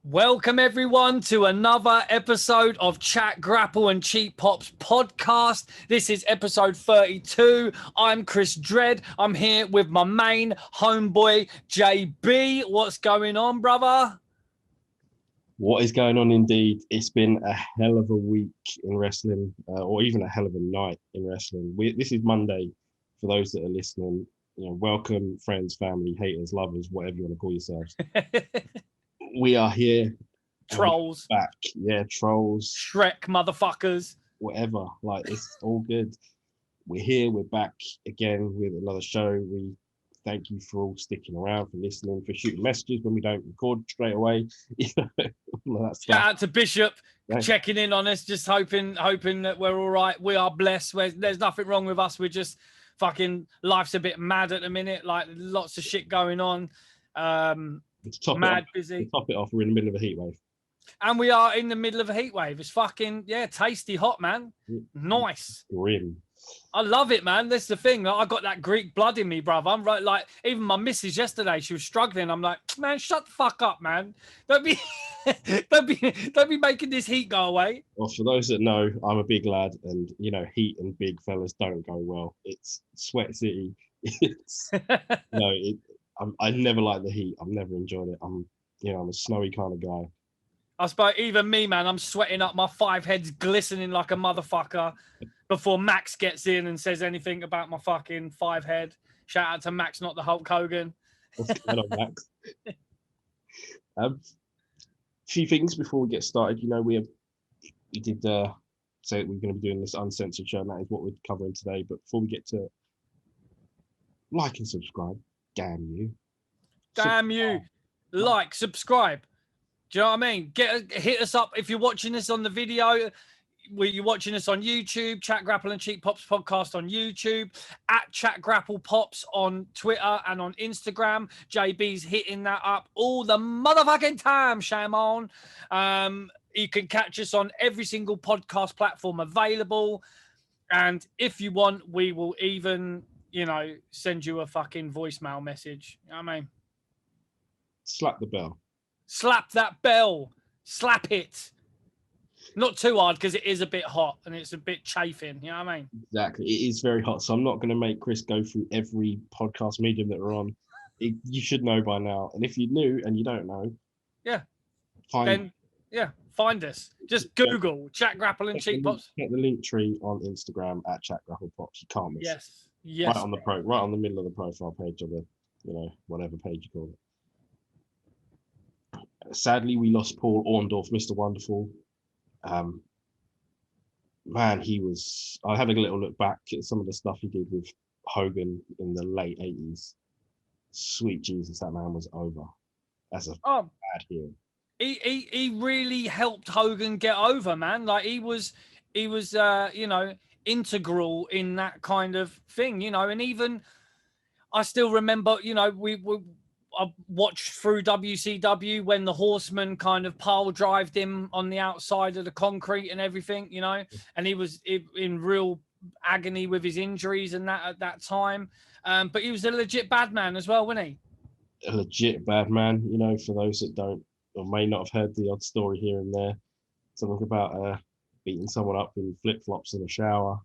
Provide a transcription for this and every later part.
Welcome everyone to another episode of Chat, Grapple and Cheap Pops podcast. This is episode 32. I'm Chris Dredd. I'm here with my main homeboy, JB. What's going on, brother? What is going on indeed? It's been a hell of a week in wrestling, or even a hell of a night in wrestling. This is Monday for those that are listening. Welcome, friends, family, haters, lovers, whatever you want to call yourselves. We are here. Trolls. Back. Yeah, trolls. Shrek motherfuckers. Whatever. Like, it's all good. We're here. We're back again with another show. We thank you for all sticking around, for listening, for shooting messages when we don't record straight away. Shout out to Bishop checking in on us, just hoping that we're all right. We are blessed. There's nothing wrong with us. We're just fucking, life's a bit mad at the minute. Like, lots of shit busy. To top it off, we're in the middle of a heat wave. And we are in the middle of a heat wave. It's fucking, tasty hot, man. Nice. Grim. I love it, man. That's the thing. I got that Greek blood in me, bruv. I'm right. Like, even my missus yesterday, she was struggling. I'm like, man, shut the fuck up, man. Don't be making this heat go away. Well, for those that know, I'm a big lad, and heat and big fellas don't go well. It's sweat city. I never like the heat. I've never enjoyed it. I'm a snowy kind of guy. I suppose even me, man, I'm sweating up. My 5 head's glistening like a motherfucker before Max gets in and says anything about my fucking 5 head. Shout out to Max, not the Hulk Hogan. What's going on, Max? Few things before we get started. We did say that we're going to be doing this uncensored show, and that is what we're covering today. But before we get to it, like and subscribe. Damn you. Like, subscribe. Do you know what I mean? Hit us up if you're watching this on the video. You're watching us on YouTube, Chat, Grapple and Cheap Pops podcast on YouTube, at Chat, Grapple Pops on Twitter and on Instagram. JB's hitting that up all the motherfucking time, Shamon. You can catch us on every single podcast platform available. And if you want, we will even, send you a fucking voicemail message. You know what I mean? Slap the bell. Slap that bell. Slap it. Not too hard because it is a bit hot and it's a bit chafing. You know what I mean? Exactly. It is very hot. So I'm not going to make Chris go through every podcast medium that we're on. You should know by now. And if you're new and you don't know, find us. Just Google Chat, Grapple and Cheap Pops. Get the link tree on Instagram at Chat, Grapple Pops. You can't miss it. Yes. Right on the middle of the profile page of the, whatever page you call it. Sadly, we lost Paul Orndorff, Mr. Wonderful. Man, I had a little look back at some of the stuff he did with Hogan in the late 80s. Sweet Jesus, that man was over. That's a bad hero. He really helped Hogan get over, man. Like, he was integral in that kind of thing, and even I still remember, I watched through WCW when the Horseman kind of pile drived him on the outside of the concrete and everything, and he was in real agony with his injuries and that at that time. But he was a legit bad man as well, wasn't he? A legit bad man, for those that don't or may not have heard the odd story here and there. Something about beating someone up in flip-flops in a shower.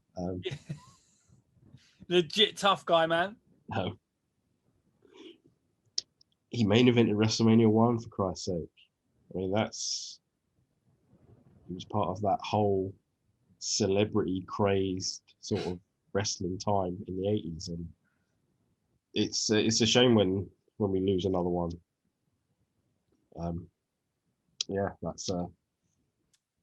Legit tough guy, man. No. He main evented WrestleMania 1, for Christ's sake. I mean, he was part of that whole celebrity crazed sort of wrestling time in the 80s. And it's a shame when we lose another one. That's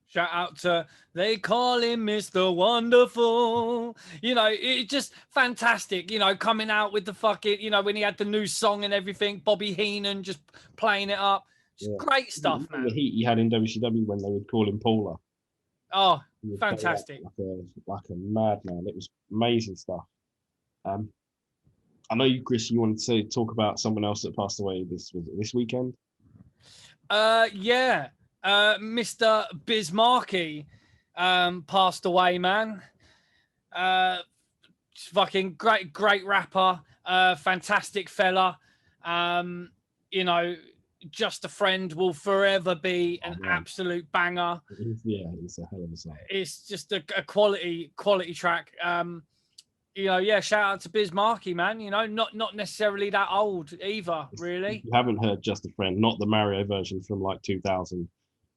shout out to, they call him Mr. Wonderful. It's just fantastic, coming out with the fucking, when he had the new song and everything, Bobby Heenan just playing it up. Just great stuff, man. The heat he had in WCW when they would call him Paula. Oh, fantastic. Like a madman. It was amazing stuff. I know you, Chris, you wanted to talk about someone else that passed away this weekend? Mr. Bismarcky passed away, man. Fucking great rapper, fantastic fella. Just a Friend will forever be an absolute banger. It's a hell of a song. It's just a quality track. Shout out to Biz Markie, man. Not necessarily that old either, really. If you haven't heard Just a Friend, not the Mario version from like 2000,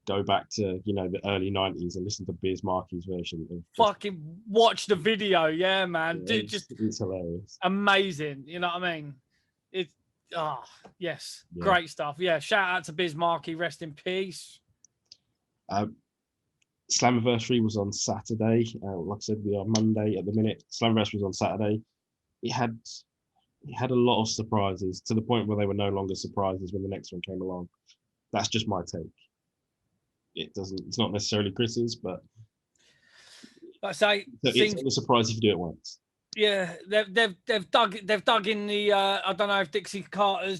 go back to the early 90s and listen to Biz Markie's version. Fucking watch the video, yeah, man. Yeah, it's hilarious. Amazing. You know what I mean? Yes, yeah. Great stuff. Yeah, shout out to Biz Markie, rest in peace. Slammiversary was on Saturday. Like I said, we are Monday at the minute. Slammiversary was on Saturday. It had a lot of surprises, to the point where they were no longer surprises when the next one came along. That's just my take. It's not necessarily Chris's, but I say it's only a surprise if you do it once. Yeah, they've dug in the I don't know if Dixie Carter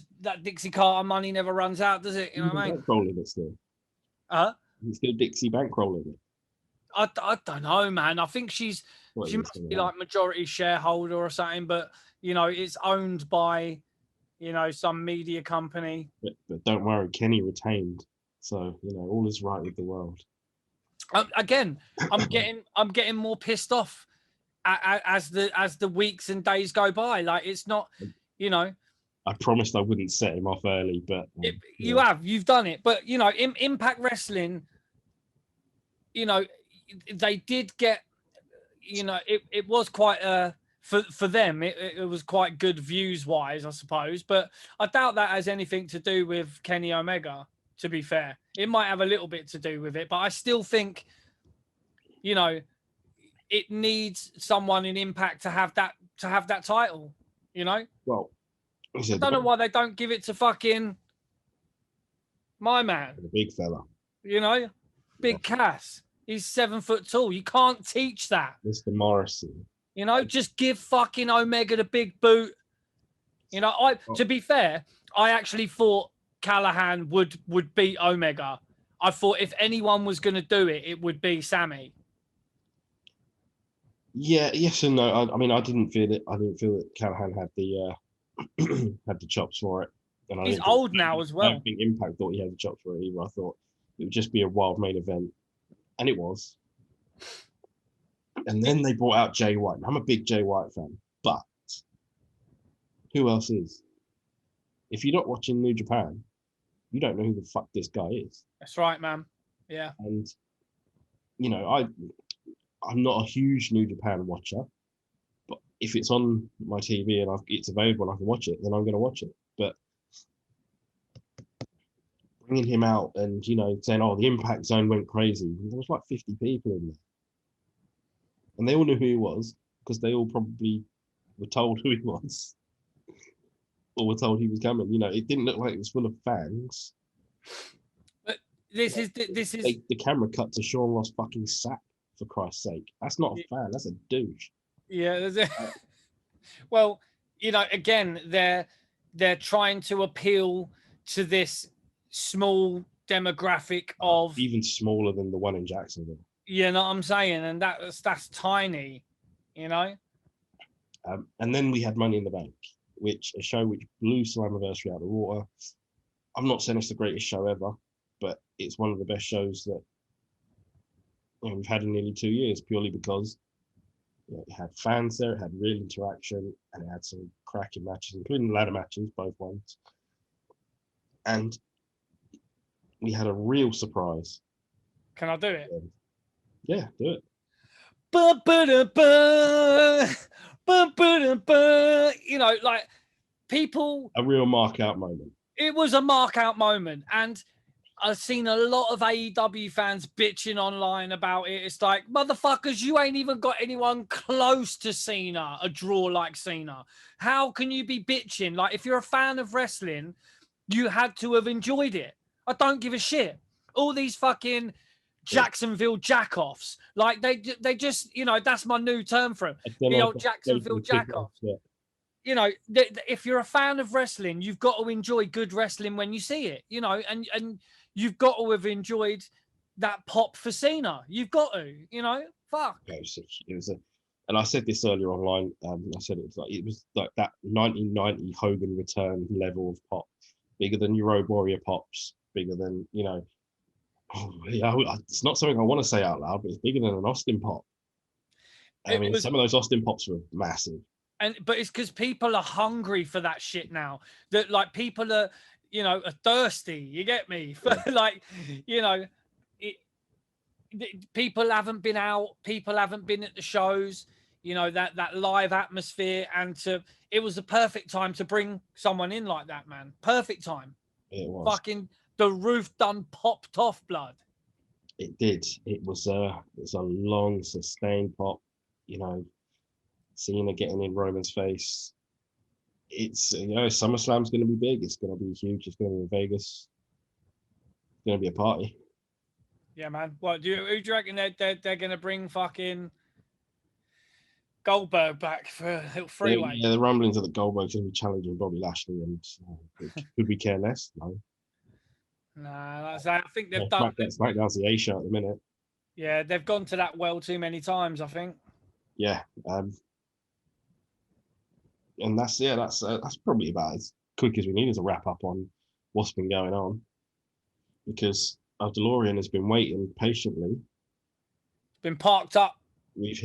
money never runs out, does it? You know what I mean? Bankrolling it still. It's still Dixie bankrolling it. I don't know, man. I think she must be like majority shareholder or something, but it's owned by some media company. But don't worry, Kenny retained, so all is right with the world. Again, I'm getting more pissed off as the weeks and days go by. Like, it's not, I promised I wouldn't set him off early, but you've done it. But Impact Wrestling, they did get, it was quite for them, it was quite good views wise, I suppose. But I doubt that has anything to do with Kenny Omega. To be fair, it might have a little bit to do with it, but I still think, it needs someone in Impact to have that title. Well, I don't know why they don't give it to fucking my man, the big fella. Big Cass. He's 7 foot tall. You can't teach that, Mr. Morrison. Just give fucking Omega the big boot. To be fair, I actually thought Callahan would beat Omega. I thought if anyone was going to do it, it would be Sammy. Yeah, yes and no. I mean, I didn't feel that Callahan had the had the chops for it. And he's old now as well. I don't think Impact thought he had the chops for it either. I thought it would just be a wild main event, and it was. And then they brought out Jay White. I'm a big Jay White fan, but who else is? If you're not watching New Japan, you don't know who the fuck this guy is. That's right, man. Yeah. And I'm not a huge New Japan watcher, but if it's on my TV and it's available and I can watch it, then I'm going to watch it. But bringing him out and, saying, oh, the Impact Zone went crazy. There was like 50 people in there. And they all knew who he was because they all probably were told who he was or were told he was coming. It didn't look like it was full of fans. But this is the camera cut to Sean Ross fucking Sapp, for Christ's sake. That's not a fan, that's a douche. Yeah. Well, again, they're trying to appeal to this small demographic of even smaller than the one in Jacksonville. You know what I'm saying? And that's tiny, And then we had Money in the Bank, a show which blew Slammiversary out of the water. I'm not saying it's the greatest show ever, but it's one of the best shows that we've had in nearly 2 years, purely because it had fans there, it had real interaction, and it had some cracking matches, including ladder matches, both ones. And we had a real surprise. Can I do it? Yeah, do it. Like people. A real mark out moment. It was a mark out moment. And I've seen a lot of AEW fans bitching online about it. It's like, motherfuckers, you ain't even got anyone close to Cena, a draw like Cena. How can you be bitching? Like, if you're a fan of wrestling, you had to have enjoyed it. I don't give a shit. All these fucking Jacksonville jackoffs, like they just, that's my new term for them. The old Jacksonville jackoffs. Yeah. If you're a fan of wrestling, you've got to enjoy good wrestling when you see it, and you've got to have enjoyed that pop for Cena. You've got to, fuck. It was and I said this earlier online. I said it was like that 1990 Hogan return level of pop. bigger than your Road Warrior pops, bigger than, it's not something I want to say out loud, but it's bigger than an Austin pop. I mean, some of those Austin pops were massive. But it's because people are hungry for that shit now. That like people are, are thirsty. You get me? Like, people haven't been out. People haven't been at the shows. That live atmosphere, and it was the perfect time to bring someone in like that, man. Perfect time. It was. Fucking the roof done popped off, blood. It did. It was a long, sustained pop. Cena getting in Roman's face. It's SummerSlam's going to be big. It's going to be huge. It's going to be in Vegas. It's going to be a party. Yeah, man. What who do you reckon they're going to bring fucking Goldberg back for a little freeway? Yeah, the rumblings are that Goldberg's going to be challenging Bobby Lashley, and could we care less? No. Nah, I think they've done. SmackDown's the A show at the minute. Yeah, they've gone to that well too many times, I think. Yeah, and that's probably about as quick as we need as a wrap up on what's been going on, because our DeLorean has been waiting patiently. It's been parked up. We've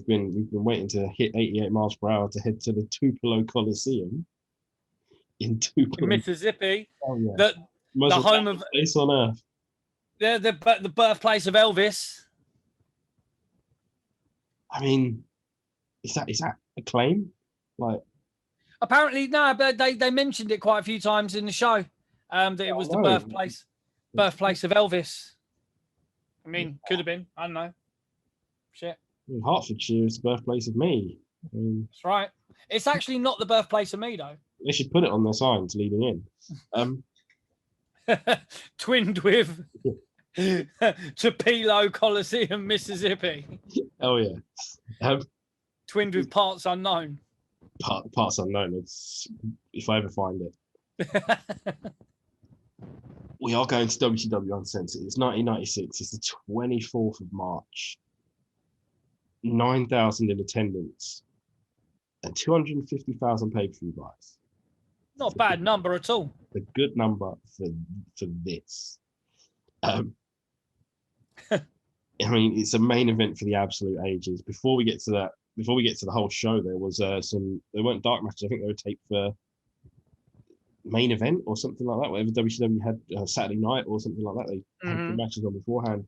been waiting to hit 88 miles per hour to head to the Tupelo Coliseum in Tupelo, Mississippi. Oh, yeah. The home of place on earth. The birthplace of Elvis. I mean, is that a claim? Like, apparently, no, but they mentioned it quite a few times in the show. That it was the birthplace of Elvis. I mean, could have been. I don't know. Shit. Hertfordshire is the birthplace of me. That's right. It's actually not the birthplace of me, though. They should put it on their signs leading in. Twinned with Tupelo Coliseum, Mississippi. Oh yeah. Twinned with parts unknown. Parts unknown. It's if I ever find it. We are going to WCW Uncensored. It's 1996. It's the 24th of March. 9,000 in attendance and 250,000 pay-per-view buys. Not a bad number at all. A good number for this. I mean, it's a main event for the absolute ages. Before we get to the whole show, there was there weren't dark matches. I think they were taped for main event or something like that. Whatever WCW had Saturday night or something like that. They had the matches on beforehand.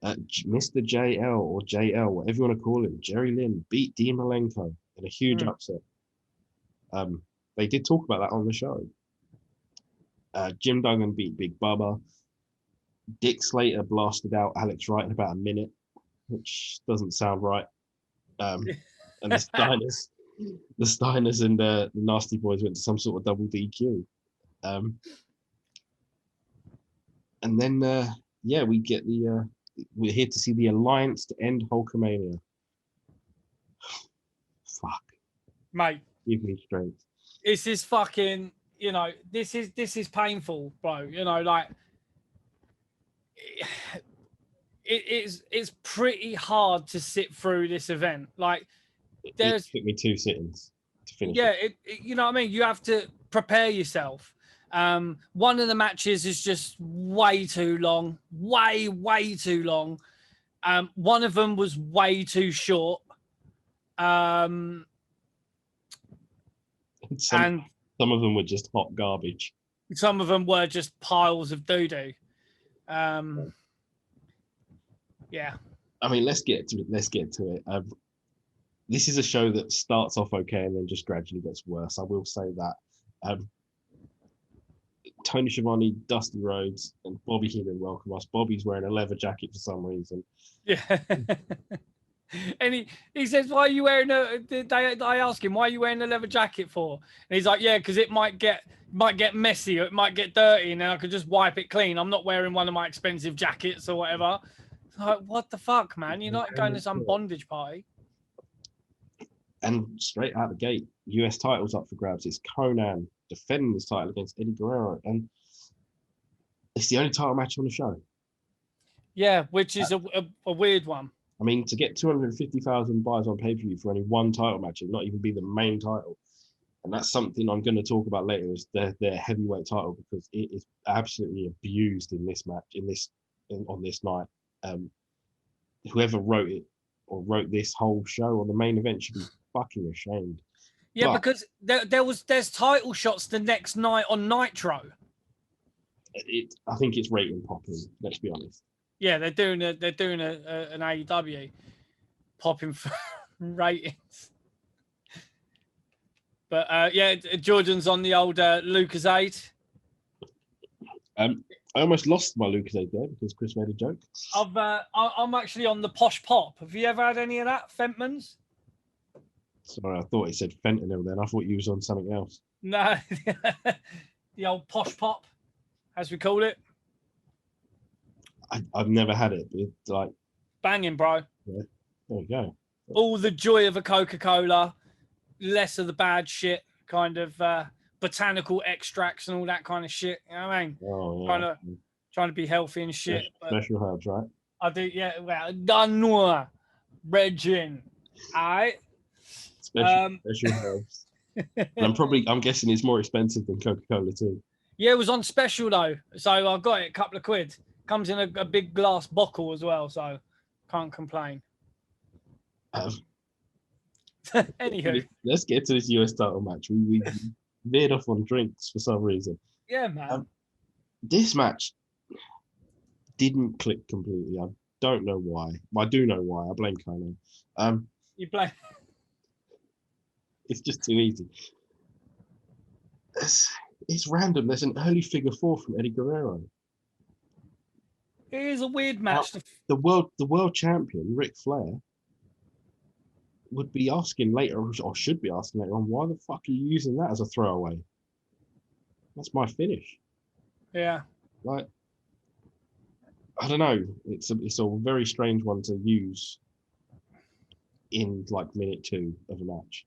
Mr. JL or JL, whatever you want to call him, Jerry Lynn beat Dean Malenko in a huge upset. They did talk about that on the show. Jim Duggan beat Big Bubba. Dick Slater blasted out Alex Wright in about a minute, which doesn't sound right. And the Steiners and the Nasty Boys went to some sort of double DQ. And then, we get we're here to see the Alliance to end Hulkamania. Fuck. Mate. Give me strength. This is fucking, this is painful, bro. Like, it's pretty hard to sit through this event. Like, it took me 2 sittings to finish. Yeah, you know what I mean? You have to prepare yourself. One of the matches is just way too long, way too long. One of them was way too short. And some of them were just hot garbage. Some of them were just piles of doo-doo. Yeah. I mean, let's get to it. This is a show that starts off okay and then just gradually gets worse. I will say that. Tony Schiavone, Dusty Rhodes, and Bobby Heenan welcome us. Bobby's wearing a leather jacket for some reason. Yeah. And he says, why are you wearing I ask him, why are you wearing a leather jacket for? And he's like, yeah, because it might get messy or it might get dirty and then I could just wipe it clean. I'm not wearing one of my expensive jackets or whatever. It's like, what the fuck, man? You're not going to some bondage party. And straight out the gate, US title's up for grabs. It's Conan defending his title against Eddie Guerrero. And it's the only title match on the show. Yeah, which is a weird one. I mean, to get 250,000 buys on pay-per-view for only one title match and not even be the main title And that's something I'm going to talk about later, is their heavyweight title, because it is absolutely abused in this match, on this night. Whoever wrote it or wrote this whole show on the main event should be fucking ashamed. Yeah, But because there's title shots the next night on Nitro. I think it's rating popping. Let's be honest. Yeah, they're doing an AEW popping for ratings. But yeah, Jordan's on the old Lucasade. I almost lost my Lucasade there because Chris made a joke. I'm actually on the Posh Pop. Have you ever had any of that, Fentman's? Sorry, I thought it said fentanyl then. I thought you was on something else. No, the old Posh Pop, as we call it. I've never had it, but it's like banging, bro. Yeah, there you go. All the joy of a Coca-Cola, less of the bad shit, kind of botanical extracts and all that kind of shit. You know what I mean? Oh, yeah. Trying to be healthy and shit. Special herbs, right? I do, yeah. Well, Danua, red gin. All right. Special herbs. And I'm guessing it's more expensive than Coca-Cola too. Yeah, it was on special though, so I got it a couple of quid. Comes in a big glass bottle as well, so can't complain. Anywho, let's get to this US title match. We veered off on drinks for some reason. Yeah, man. This match didn't click completely. I don't know why. I do know why. I blame Conan. You blame. It's just too easy. It's random. There's an early figure four from Eddie Guerrero. It is a weird match. The world champion, Ric Flair, would be asking later, or should be asking later on, why the fuck are you using that as a throwaway? That's my finish. Yeah. Like, I don't know. It's a very strange one to use in like minute 2 of a match.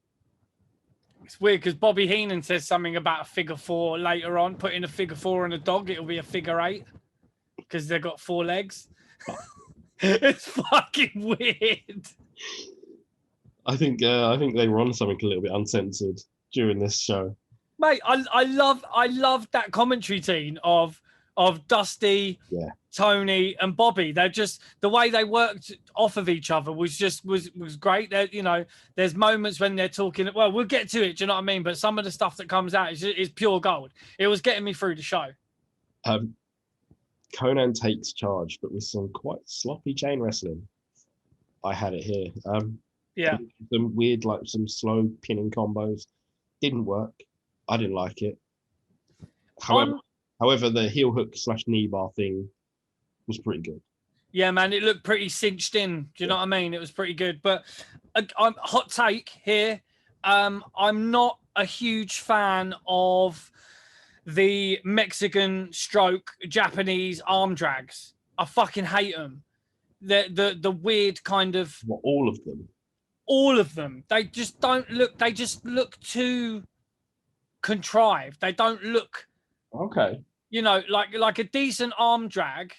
It's weird because Bobby Heenan says something about a figure four later on. Putting a figure four on a dog, it'll be a figure 8 because they've got 4 legs. It's fucking weird. I think they were on something a little bit uncensored during this show. Mate, I love that commentary team of Dusty, Tony, and Bobby. They're just, the way they worked off of each other was great. There's moments when they're talking. Well, we'll get to it. Do you know what I mean? But some of the stuff that comes out is pure gold. It was getting me through the show. Conan takes charge, but with some quite sloppy chain wrestling. I had it here. Some weird, like some slow pinning combos. Didn't work. I didn't like it. However, the heel hook / knee bar thing was pretty good. Yeah, man, it looked pretty cinched in. Do you know what I mean? It was pretty good. But I'm hot take here. I'm not a huge fan of the Mexican / Japanese arm drags. I fucking hate them. The weird kind of. Well, all of them. All of them. They just don't look. They just look too contrived. They don't look. Okay. You know, like a decent arm drag.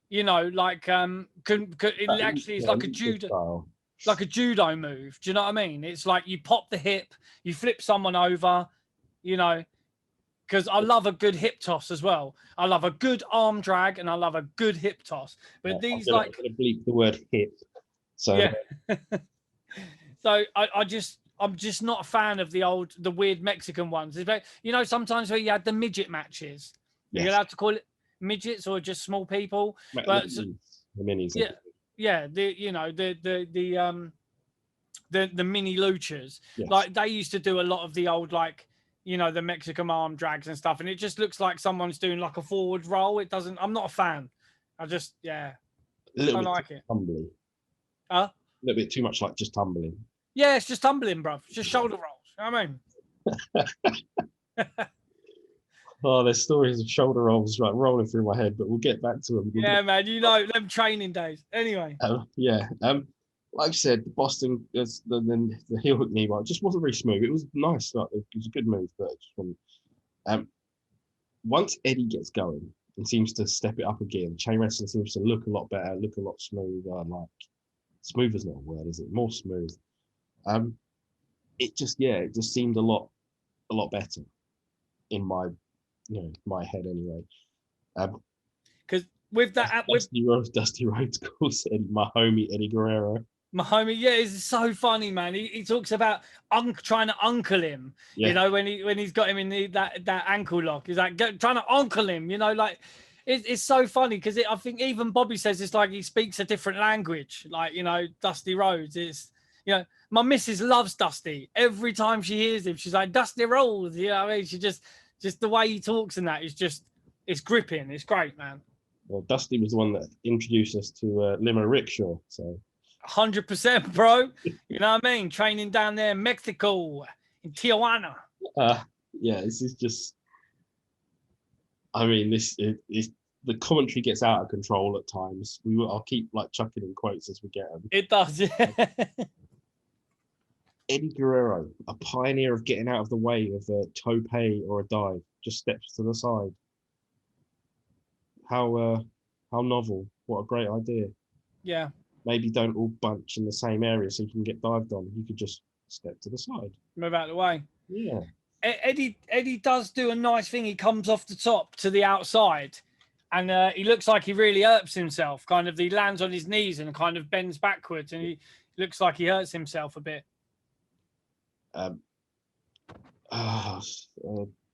You know, like it actually is like a judo move. Do you know what I mean? It's like you pop the hip, you flip someone over. You know, because I love a good hip toss as well. I love a good arm drag and I love a good hip toss. But these I'm gonna bleep the word hip. So yeah. So I'm just not a fan of the weird Mexican ones. You know, sometimes where you had the midget matches. Yes. You're allowed to call it midgets or just small people. But the minis. Yeah. The mini luchas. Yes. Like they used to do a lot of the old the Mexican arm drags and stuff, and it just looks like someone's doing like a forward roll. It doesn't. I'm not a fan. I just don't like it. Tumbling. A little bit too much like just tumbling. Yeah, it's just tumbling, bro. It's just shoulder rolls. You know what I mean? Oh, there's stories of shoulder rolls rolling through my head, but we'll get back to them. Man, you know them training days. Anyway. Like I said, the Boston, the heel hook knee bar just wasn't very smooth. It was nice, it was a good move, but it just wasn't. Once Eddie gets going and seems to step it up again, chain wrestling seems to look a lot better, look a lot smoother. Like smooth is not a word, is it? More smooth. It just seemed a lot a lot better in my, my head anyway. Because with that, with Dusty Rhodes calls Eddie, my homie Eddie Guerrero. my homie, yeah, it's so funny, man. He talks about trying to uncle him, when he's got him in that ankle lock. He's like trying to uncle him, like it's so funny because I think even Bobby says it's like he speaks a different language. Like Dusty Rhodes is, my missus loves Dusty. Every time she hears him, she's like Dusty Rhodes. You know what I mean? She just the way he talks and that is just it's gripping. It's great, man. Well, Dusty was the one that introduced us to Limo Rickshaw, so. 100%, bro. You know what I mean? Training down there in Mexico, in Tijuana. Yeah, this is just. I mean, this is the commentary gets out of control at times. I'll keep like chucking in quotes as we get them. It does, yeah. Eddie Guerrero, a pioneer of getting out of the way of a tope or a dive, just steps to the side. How novel! What a great idea. Yeah. Maybe don't all bunch in the same area so you can get dived on. You could just step to the side. Move out of the way. Yeah. Eddie does do a nice thing. He comes off the top to the outside and he looks like he really hurts himself. Kind of, he lands on his knees and kind of bends backwards and he looks like he hurts himself a bit.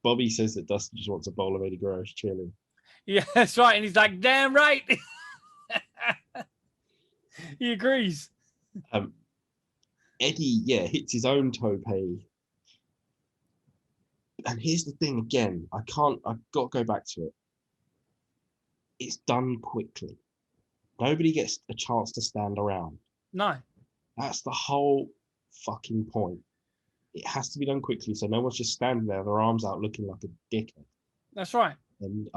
Bobby says that Dusty just wants a bowl of Eddie Guerrero's chili. Yeah, that's right. And he's like, damn right. He agrees. Eddie, hits his own tope. And here's the thing again, I've got to go back to it. It's done quickly. Nobody gets a chance to stand around. No. That's the whole fucking point. It has to be done quickly, so no one's just standing there with their arms out looking like a dickhead. That's right. And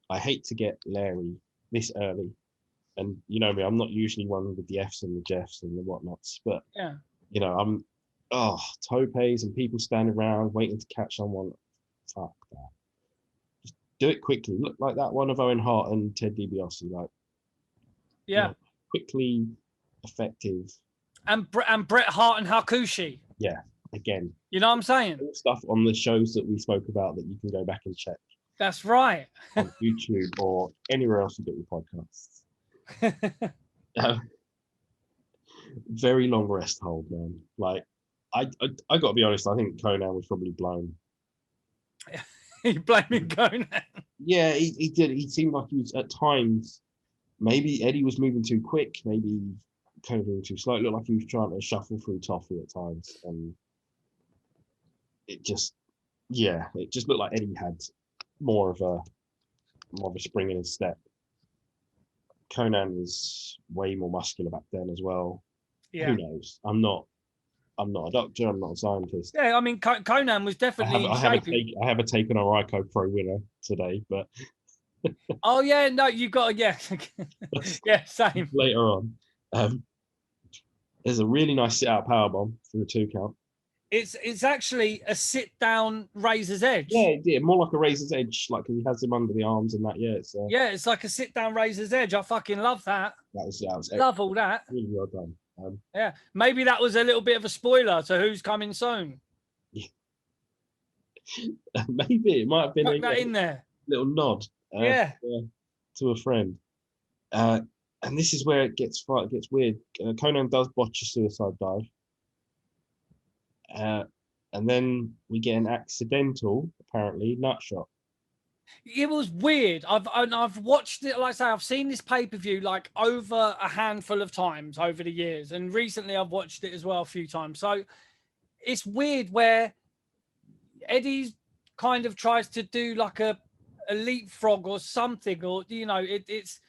I hate to get Larry this early. And you know me, I'm not usually one with the F's and the Jeffs and the whatnots, but yeah, I'm topes and people standing around waiting to catch someone. Fuck that. Just do it quickly. Look like that one of Owen Hart and Ted DiBiase, like quickly, effective. And Bret Hart and Hakushi. Yeah, again. You know what I'm saying? All stuff on the shows that we spoke about that you can go back and check. That's right. On YouTube or anywhere else you get your podcasts. Very long rest hold, man. Like I got to be honest, I think Conan was probably blown. You blaming Conan? Yeah, he did. He seemed like he was at times. Maybe Eddie was moving too quick. Maybe Conan moving too slow. It looked like he was trying to shuffle through toffee at times, and it just looked like Eddie had more of a spring in his step. Conan was way more muscular back then as well. Yeah. Who knows? I'm not a doctor. I'm not a scientist. Yeah, I mean, Conan was definitely I have a take on a Ryko Pro winner today, but. Oh yeah, no, you got yeah, same. Later on, there's a really nice sit-out powerbomb for a 2 count. It's actually a sit-down razor's edge. Yeah, more like a razor's edge, like because he has him under the arms and that. Yeah, it's like a sit-down razor's edge. I fucking love that. That was love all that. Really well done. Yeah, maybe that was a little bit of a spoiler to who's coming soon. Yeah. Maybe it might have been that in there. Little nod. To a friend. And this is where it gets weird. Conan does botch a suicide dive. And then we get an accidental, apparently, nut shot. It was weird. I've watched it. Like I say, I've seen this pay-per-view like over a handful of times over the years, and recently I've watched it as well a few times. So it's weird where Eddie kind of tries to do like a leapfrog or something, or it's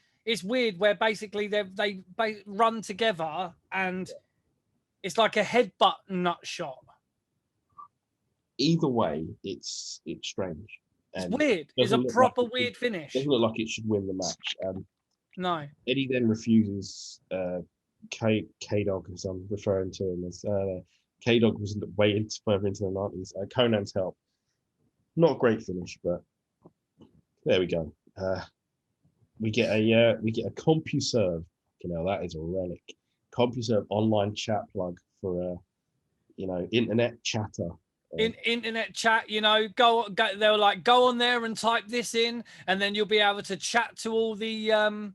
weird where basically they run together and it's like a headbutt nut shot. Either way, it's strange. It's weird. It's a proper weird finish. Doesn't look like it should win the match. No. Eddie then refuses K-Dog, as I'm referring to him as. K-Dog was way further into the 90s. Conan's help. Not a great finish, but there we go. We get a CompuServe. That is a relic. CompuServe online chat plug for internet chatter. in internet chat, you know, go they were like, go on there and type this in, and then you'll be able to chat to all the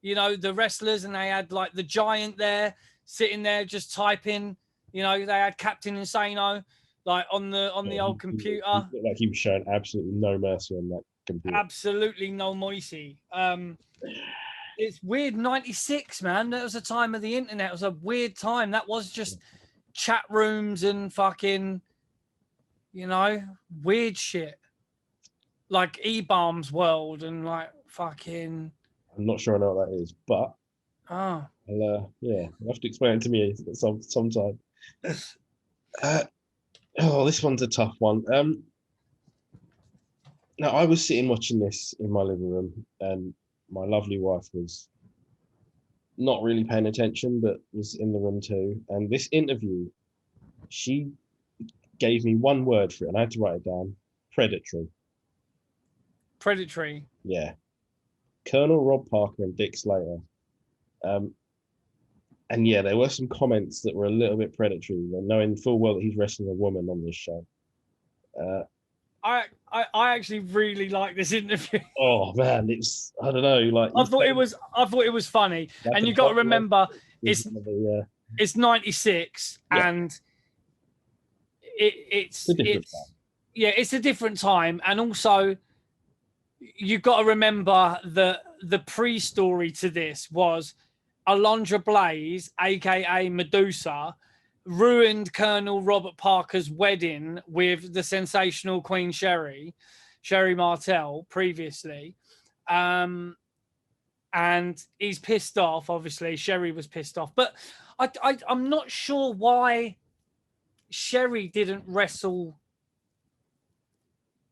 you know, the wrestlers. And they had like the Giant there sitting there just typing, you know, they had Captain Insano like on the old computer. He looked like he was showing absolutely no mercy on that computer. Absolutely no mercy. It's weird. 96, man. That was a time of the internet. It was a weird time. That was just chat rooms and fucking, you know, weird shit. Like E-Bombs World and like fucking. I'm not sure I know what that is, but Oh. I'll have to explain it to me sometime. This one's a tough one. Now, I was sitting watching this in my living room, and my lovely wife was not really paying attention, but was in the room too. And this interview, she gave me one word for it, and I had to write it down: predatory. Predatory. Yeah. Colonel Rob Parker and Dick Slater. And yeah, there were some comments that were a little bit predatory, knowing full well that he's wrestling a woman on this show. I actually really like this interview. Oh man, I don't know, like I thought it was funny. And you got to remember it's 96 and it's a different time. And also you got to remember that the pre-story to this was Alundra Blaze, aka Medusa, ruined Colonel Robert Parker's wedding with the sensational Queen Sherry Martel previously. And he's pissed off, obviously. Sherry was pissed off. But I'm not sure why Sherry didn't wrestle.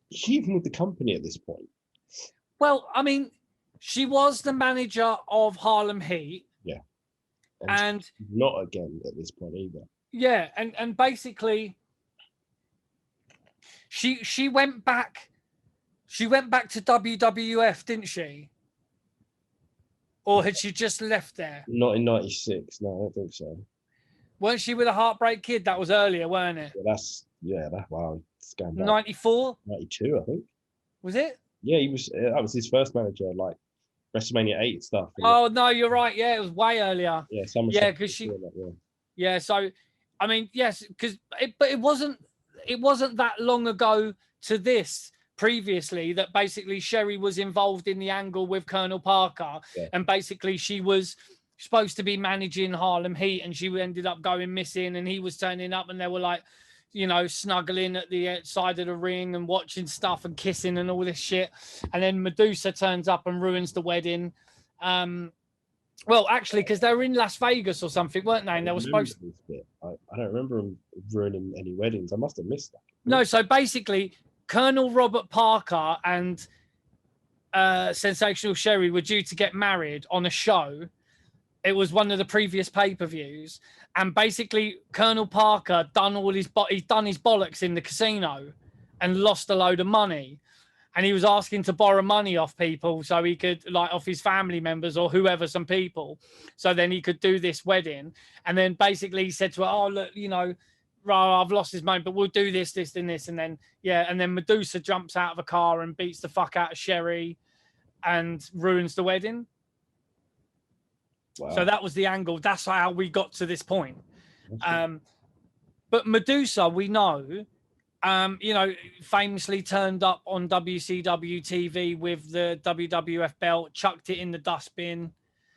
Is she even with the company at this point? Well, I mean, she was the manager of Harlem Heat. Yeah. And not again at this point either. Yeah, and basically she went back to WWF, didn't she? Or had she just left there? Not in 96, no, I don't think so. Weren't she with a Heartbreak Kid? That was earlier, weren't it? Wow, it's going back. 94? 92, I think. Was it? Yeah, that was his first manager, like WrestleMania 8 stuff. Oh no, you're right. Yeah, it was way earlier. Yeah, because she. Yeah, so I mean, yes, but it wasn't that long ago to this previously that basically Sherry was involved in the angle with Colonel Parker, and basically she was supposed to be managing Harlem Heat, and she ended up going missing, and he was turning up, and they were like, you know, snuggling at the side of the ring and watching stuff and kissing and all this shit. And then Medusa turns up and ruins the wedding. Well, actually, because they were in Las Vegas or something, weren't they? And they were supposed to. I don't remember them ruining any weddings. I must have missed that. No, so basically, Colonel Robert Parker and Sensational Sherry were due to get married on a show. It was one of the previous pay-per-views. And basically, Colonel Parker he's done his bollocks in the casino and lost a load of money. And he was asking to borrow money off people so he could, like, off his family members or whoever, some people. So then he could do this wedding. And then basically he said to her, oh, look, you know, I've lost his money, but we'll do this, this, and this. And then, and then Medusa jumps out of a car and beats the fuck out of Sherry and ruins the wedding. Wow. So that was the angle. That's how we got to this point. But Medusa, we know, you know, famously turned up on WCW TV with the WWF belt, chucked it in the dustbin.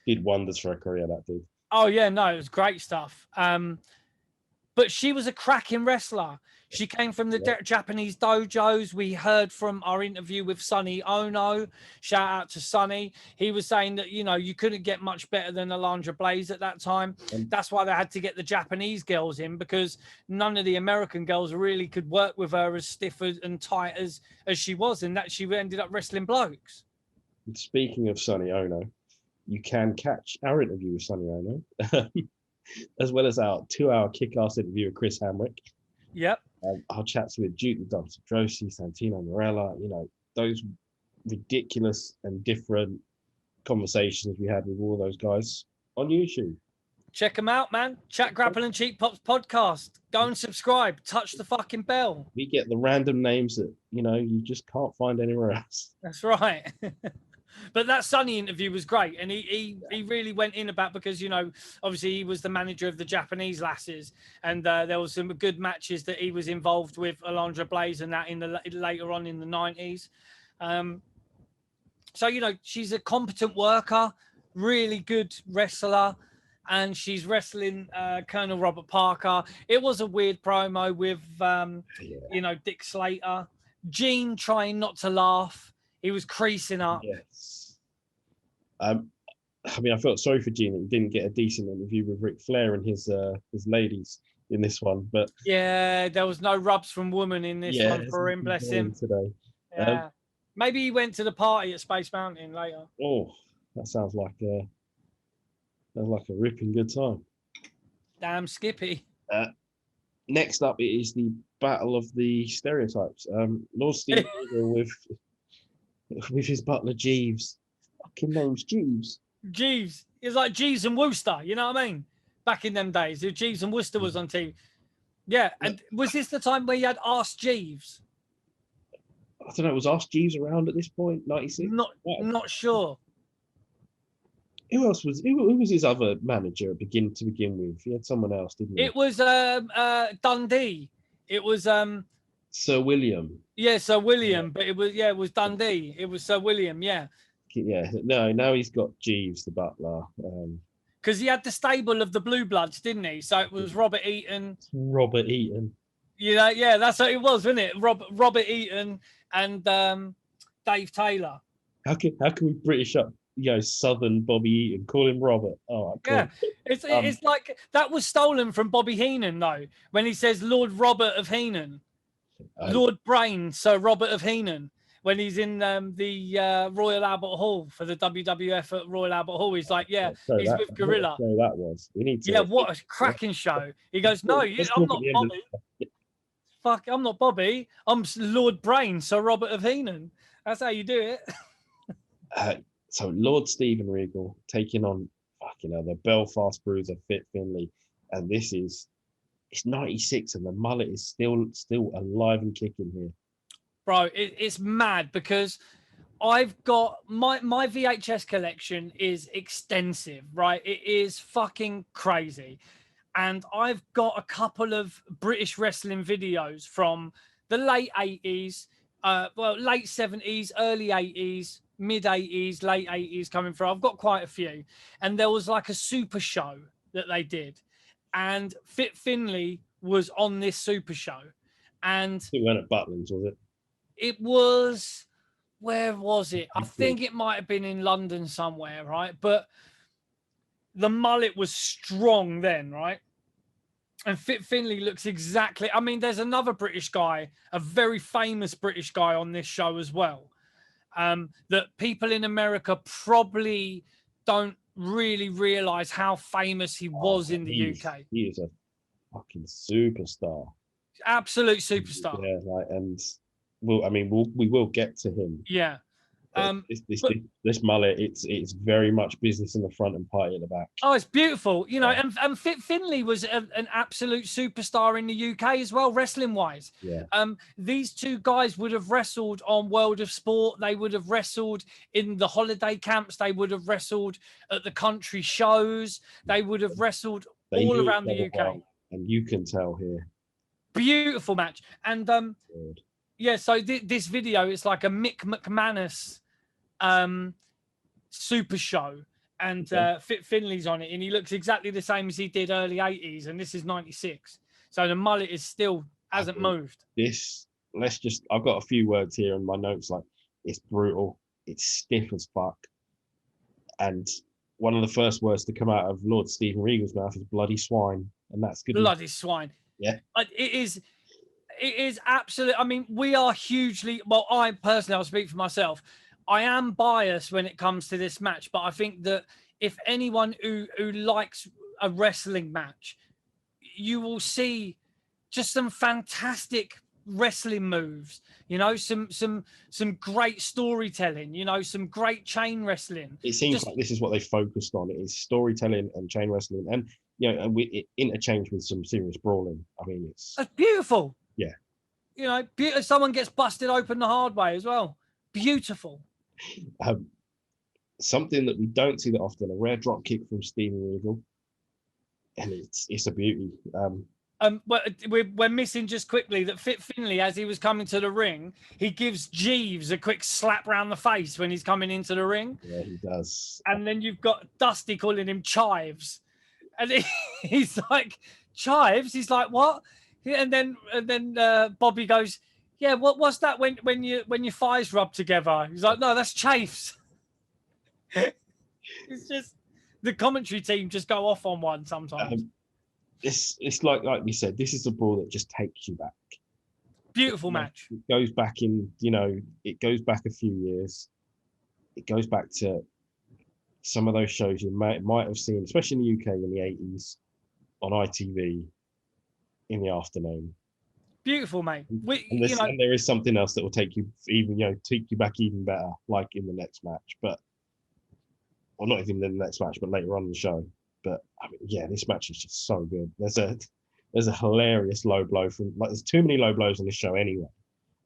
Did wonders for her career, that dude. Oh, yeah, no, it was great stuff. But she was a cracking wrestler. She came from the Japanese dojos. We heard from our interview with Sonny Ono. Shout out to Sonny. He was saying that, you know, you couldn't get much better than Alundra Blaze at that time. That's why they had to get the Japanese girls in, because none of the American girls really could work with her as stiff and tight as she was, and that she ended up wrestling blokes. Speaking of Sonny Ono, you can catch our interview with Sonny Ono, as well as our 2-hour kick-ass interview with Chris Hamrick. Yep. Our chats with Duke the Dr. Drosy, Santino Morella, you know, those ridiculous and different conversations we had with all those guys on YouTube. Check them out, man. Chat Grapple and Cheap Pops podcast. Go and subscribe. Touch the fucking bell. We get the random names that, you just can't find anywhere else. That's right. But that Sonny interview was great. And he really went in about, because, obviously he was the manager of the Japanese lasses. And there was some good matches that he was involved with Alondra Blaze and that later on in the 90s. So, she's a competent worker, really good wrestler. And she's wrestling Colonel Robert Parker. It was a weird promo with, Dick Slater. Gene trying not to laugh. He was creasing up. Yes. I felt sorry for Gene that he didn't get a decent interview with Ric Flair and his ladies in this one. But yeah, there was no rubs from woman in this one for him, bless him. Today. Yeah. Maybe he went to the party at Space Mountain later. Oh, that sounds like a ripping good time. Damn Skippy. Next up, it is the Battle of the Stereotypes. Lord Steve with his butler Jeeves. Fucking name's Jeeves. Jeeves. It's like Jeeves and Wooster, you know what I mean? Back in them days, Jeeves and Wooster was on TV. Yeah, and was this the time where you had Ask Jeeves? I don't know, was Ask Jeeves around at this point, 96? Not sure. Who else was? Who was his other manager to begin with? He had someone else, didn't he? It was Dundee. It was Sir William. Yeah, Sir William. But it was Dundee. It was Sir William. Yeah. Yeah. No. Now he's got Jeeves, the butler. Because he had the stable of the Blue Bloods, didn't he? So it was Robert Eaton. Robert Eaton. Yeah, that's what it was, wasn't it? Robert Eaton and Dave Taylor. How can we British up? Southern Bobby Eaton, call him Robert. Oh, yeah, it's like that was stolen from Bobby Heenan though. When he says Lord Robert of Heenan, Lord Brain, Sir Robert of Heenan, when he's in the Royal Albert Hall for the WWF at Royal Albert Hall, he's like, he's with Gorilla. So that was. We need to. Yeah, what a cracking show. He goes, no, I'm not Bobby. Fuck, I'm not Bobby. I'm Lord Brain, Sir Robert of Heenan. That's how you do it. So Lord Stephen Regal taking on the Belfast Bruiser Fit Finlay, and it's 96 and the mullet is still alive and kicking here. Bro, it's mad because I've got my VHS collection is extensive, right? It is fucking crazy. And I've got a couple of British wrestling videos from the late 80s, late 70s, early 80s, mid 80s, late 80s coming through. I've got quite a few. And there was like a super show that they did. And Fit Finlay was on this super show. And it went at Butlins, was it? It was, where was it? I think it might have been in London somewhere, right? But the mullet was strong then, right? And Fit Finlay looks exactly, there's another British guy, a very famous British guy on this show as well. That people in America probably don't really realize how famous he was in the UK. He is a fucking superstar. Absolute superstar. Yeah, we will get to him. Yeah. This mullet, it's very much business in the front and party at the back. Oh, it's beautiful, and Fit Finlay was an absolute superstar in the UK as well, wrestling wise. Yeah. These two guys would have wrestled on World of Sport. They would have wrestled in the holiday camps. They would have wrestled at the country shows. They would have wrestled all around the UK. Well, and you can tell here. Beautiful match, and yeah. So this video, it's like a Mick McManus super show, and Fit Finlay's on it, and he looks exactly the same as he did early 80s, and this is 96, so the mullet is still hasn't moved. I've got a few words here in my notes, like it's brutal, it's stiff as fuck, and one of the first words to come out of Lord Stephen Regal's mouth is bloody swine, and that's good. Bloody swine. Yeah, it is absolute. We are hugely, well, I personally, I'll speak for myself, I am biased when it comes to this match, but I think that if anyone who likes a wrestling match, you will see just some fantastic wrestling moves, some great storytelling, some great chain wrestling. It seems like this is what they focused on. It is storytelling and chain wrestling. And you know, and it interchanged with some serious brawling. I mean, That's beautiful. Yeah. You know, someone gets busted open the hard way as well. Beautiful. Something that we don't see that often, a rare drop kick from Steven Regal. And it's a beauty. But we're missing just quickly that Fit Finlay, as he was coming to the ring, he gives Jeeves a quick slap round the face when he's coming into the ring. Yeah, he does. And then you've got Dusty calling him Chives, and he's like, Chives. He's like, what? And then Bobby goes, yeah, what's that when your thighs rub together? He's like, no, that's chafes. It's just the commentary team just go off on one sometimes. It's like we said, this is a brawl that just takes you back. Beautiful match. It goes back it goes back a few years. It goes back to some of those shows you might have seen, especially in the UK in the 80s, on ITV in the afternoon. Beautiful, mate. And there is something else that will take you back even better, like in the next match, but not even in the next match, but later on in the show. But I mean, yeah, this match is just so good. There's a hilarious low blow there's too many low blows on this show anyway,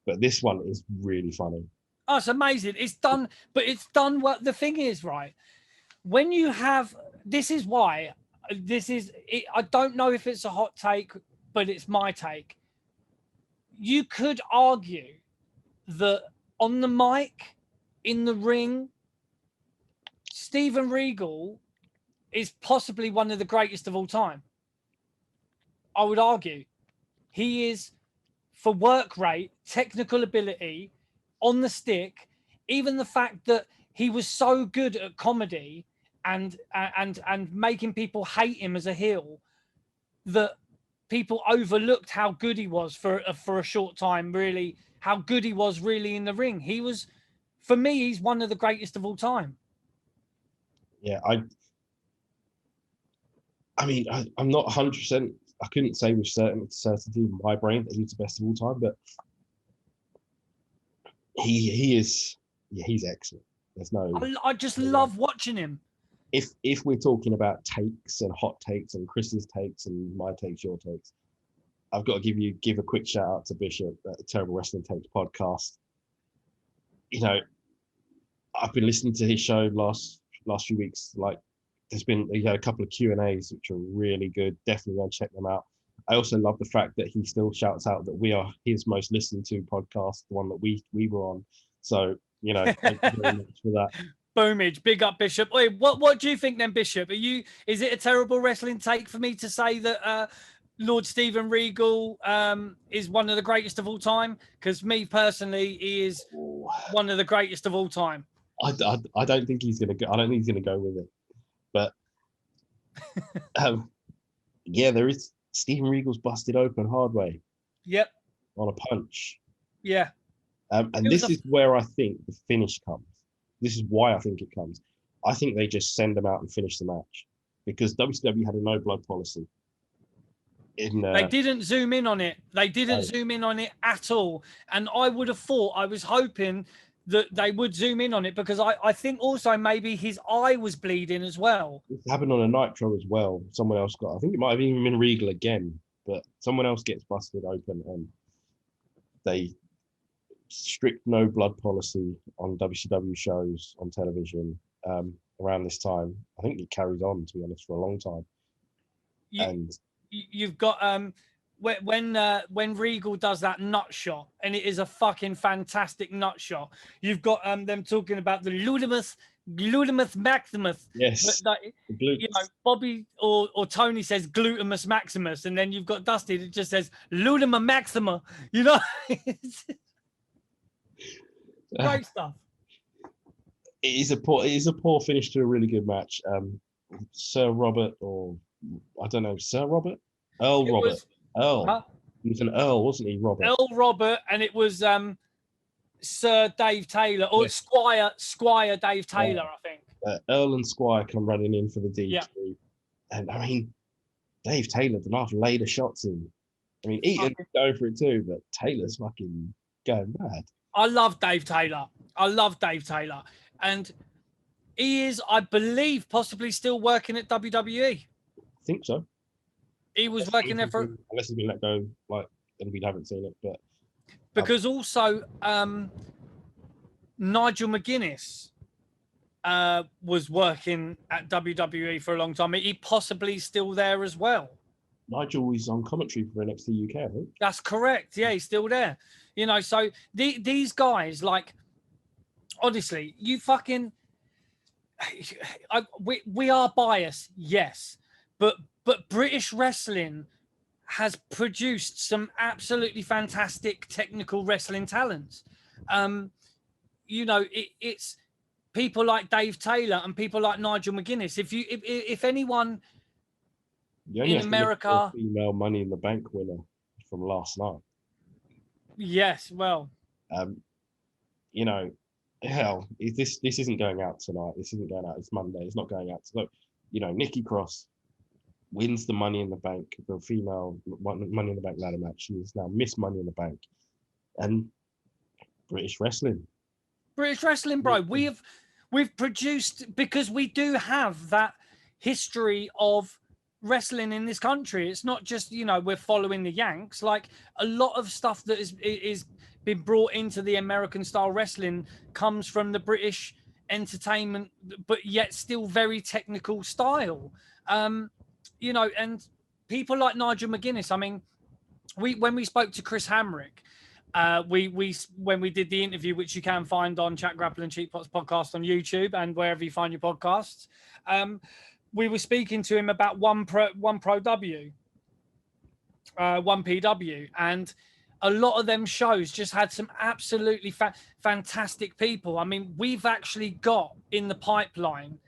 but this one is really funny. Oh, it's amazing. It's done, but it's done what the thing is, right? When you have, this is why, I don't know if it's a hot take, but it's my take. You could argue that on the mic, in the ring, Steven Regal is possibly one of the greatest of all time. I would argue. He is, for work rate, technical ability, on the stick, even the fact that he was so good at comedy and making people hate him as a heel, that people overlooked how good he was for a short time, really, how good he was really in the ring. He was, for me, he's one of the greatest of all time. Yeah, I mean, I'm not 100%. I couldn't say with certainty in my brain that he's the best of all time, but he is. Yeah, he's excellent. There's no. I just love watching him. If we're talking about takes and hot takes and Chris's takes and my takes, your takes, I've got to give a quick shout out to Bishop at the Terrible Wrestling Takes podcast. You know, I've been listening to his show last few weeks. Like, he had a couple of Q&As which are really good. Definitely go and check them out. I also love the fact that he still shouts out that we are his most listened to podcast, the one that we were on. So, you know, thank you very much for that. Boomage, big up Bishop. Wait, what do you think then, Bishop? Is it a terrible wrestling take for me to say that Lord Steven Regal is one of the greatest of all time? Because me personally, he is one of the greatest of all time. I don't think he's gonna go. I don't think he's gonna go with it. But yeah, there is Steven Regal's busted open hard way. Yep. On a punch. Yeah. And this is where I think the finish comes. This is why I think it comes. I think they just send them out and finish the match because WCW had a no blood policy. They didn't zoom in on it. They didn't zoom in on it at all. And I would have thought, I was hoping that they would zoom in on it because I think also maybe his eye was bleeding as well. It happened on a Nitro as well. Someone else I think it might have even been Regal again, but someone else gets busted open and they strict no blood policy on WCW shows on television around this time. I think it carried on, to be honest, for a long time. You've got when Regal does that nut shot, and it is a fucking fantastic nut shot. You've got them talking about the glutamus maximus. Yes. But you know, Bobby or Tony says glutamus maximus, and then you've got Dusty that just says ludima maxima. You know, great stuff. It is a poor finish to a really good match. Sir Robert, or I don't know, Sir Robert? Earl Robert. Earl. Huh? He was an Earl, wasn't he, Robert? Earl Robert, and it was Sir Dave Taylor, or yes. Squire Dave Taylor, I think. Earl and Squire come running in for the DQ. Yeah. And I mean, Dave Taylor did not lay the shots in. I mean, Eaton's going for it too, but Taylor's fucking going mad. I love Dave Taylor. And he is, I believe, possibly still working at WWE. think so. He was working there for, unless he's been let go, like, and we haven't seen it. But because also Nigel McGuinness was working at WWE for a long time. He possibly still there as well. Nigel is on commentary for NXT UK, I think. That's correct. Yeah, he's still there. You know, so these guys, like, honestly, you fucking, we are biased, yes, but British wrestling has produced some absolutely fantastic technical wrestling talents. You know, it's people like Dave Taylor and people like Nigel McGuinness. If anyone in America, female Money in the Bank winner from last night. Yes, well, you know, hell, this isn't going out tonight. This isn't going out. It's Monday. It's not going out. So, you know, Nikki Cross wins the Money in the Bank, the female Money in the Bank ladder match. She is now Miss Money in the Bank, and British wrestling, bro. We've produced, because we do have that history of wrestling in this country. It's not just, you know, we're following the Yanks. Like, a lot of stuff that is been brought into the American style wrestling comes from the British entertainment, but yet still very technical style. You know, and people like Nigel McGuinness. I mean, when we spoke to Chris Hamrick, when we did the interview, which you can find on Chat Grapple and Cheap Pots podcast on YouTube and wherever you find your podcasts, we were speaking to him about one PW, and a lot of them shows just had some absolutely fantastic people. I mean, we've actually got in the pipeline,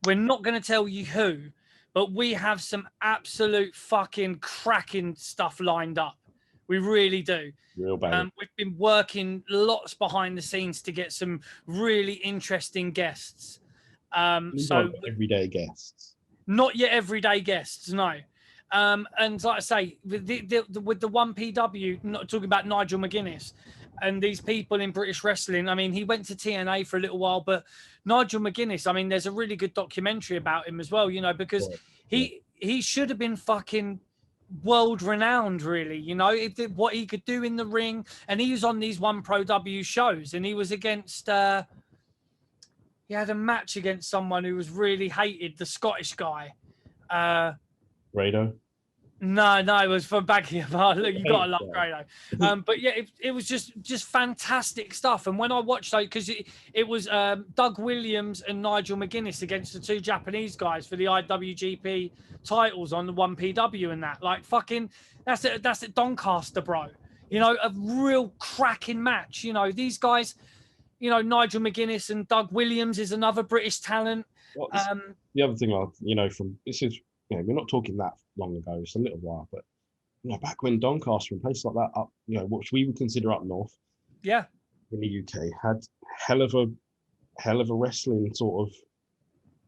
we're not going to tell you who, but we have some absolute fucking cracking stuff lined up. We really do. Real bad. We've been working lots behind the scenes to get some really interesting guests. So everyday guests. Not yet everyday guests, no. And like I say, with the one PW, not talking about Nigel McGuinness and these people in British wrestling. I mean, he went to TNA for a little while, but Nigel McGuinness, I mean, there's a really good documentary about him as well, you know, because he should have been fucking world renowned, really, you know, what he could do in the ring. And he was on these one Pro W shows, and he was against he had a match against someone who was really hated, the Scottish guy. Grado? No, it was from back here. Look, you gotta love Grado. But yeah, it was just fantastic stuff. And when I watched that, because it was Doug Williams and Nigel McGuinness against the two Japanese guys for the IWGP titles on the one PW and that, like, fucking, that's at Doncaster, bro. You know, a real cracking match. You know, these guys, you know, Nigel McGuinness and Doug Williams is another British talent. Well, the other thing, you know, from this is, you know, we're not talking that long ago, it's a little while, but, you know, back when Doncaster and places like that up, you know, which we would consider up north, yeah, in the UK, had hell of a wrestling sort of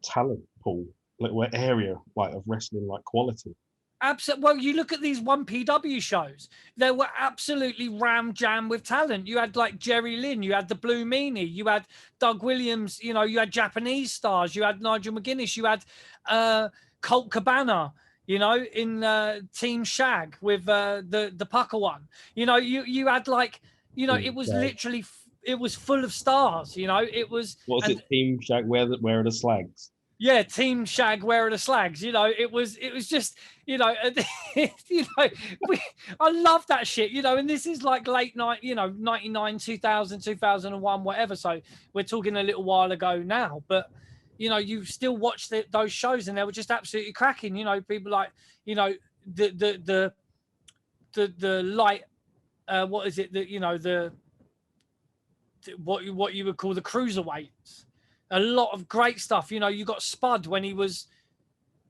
talent pool, like area, like, of wrestling, like, quality. Absolutely. Well, you look at these one PW shows; they were absolutely ram jam with talent. You had like Jerry Lynn, you had the Blue Meanie, you had Doug Williams, you know, you had Japanese stars, you had Nigel McGuinness, you had Colt Cabana, you know, in Team Shag with the Pucker one. You know, you had, like, you know, it was literally, it was full of stars. You know, it was. What was it? Team Shag? Where are the slags? Yeah, Team Shag, where are the slags? You know, it was just, you know, you know, I love that shit, you know, and this is like late night, you know, 99, 2000, 2001, whatever. So we're talking a little while ago now, but, you know, you still watch those shows and they were just absolutely cracking. You know, people like, you know, the light, what is it that, you know, what you would call the cruiserweights. A lot of great stuff. You know, you got Spud when he was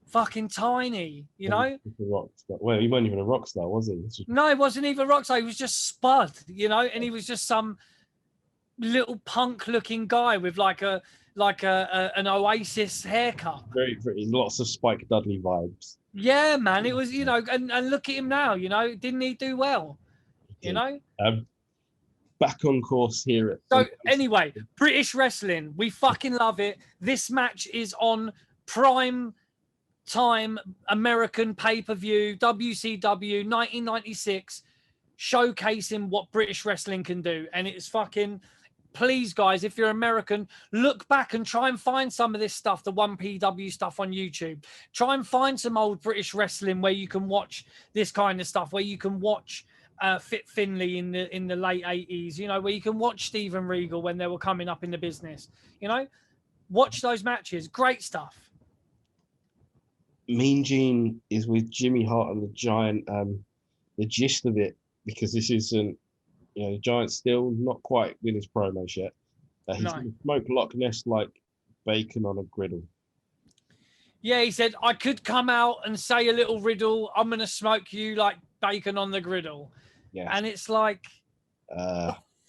fucking tiny, you know? Well, he wasn't even a rock star, was he? No, he wasn't even a rock star. He was just Spud, you know? And he was just some little punk looking guy with like an Oasis haircut. Very, lots of Spike Dudley vibes. Yeah, man. It was, you know, and look at him now, you know? Didn't he do well? You know? Back on course here. So anyway, British wrestling, we fucking love it. This match is on Prime time American pay-per-view, WCW 1996, showcasing what British wrestling can do. And it's fucking, please guys, if you're American, look back and try and find some of this stuff, the 1PW stuff on YouTube. Try and find some old British wrestling where you can watch this kind of stuff, where you can watch Fit Finlay in the late 80s, you know, where you can watch Steven Regal when they were coming up in the business, you know, watch those matches. Great stuff. Mean Gene is with Jimmy Hart and the Giant. The gist of it, because this isn't, you know, the Giant's still not quite with his promos yet. He's No. going to smoke Loch Ness like bacon on a griddle. Yeah, he said, I could come out and say a little riddle. I'm going to smoke you like bacon on the griddle. Yeah. And it's like,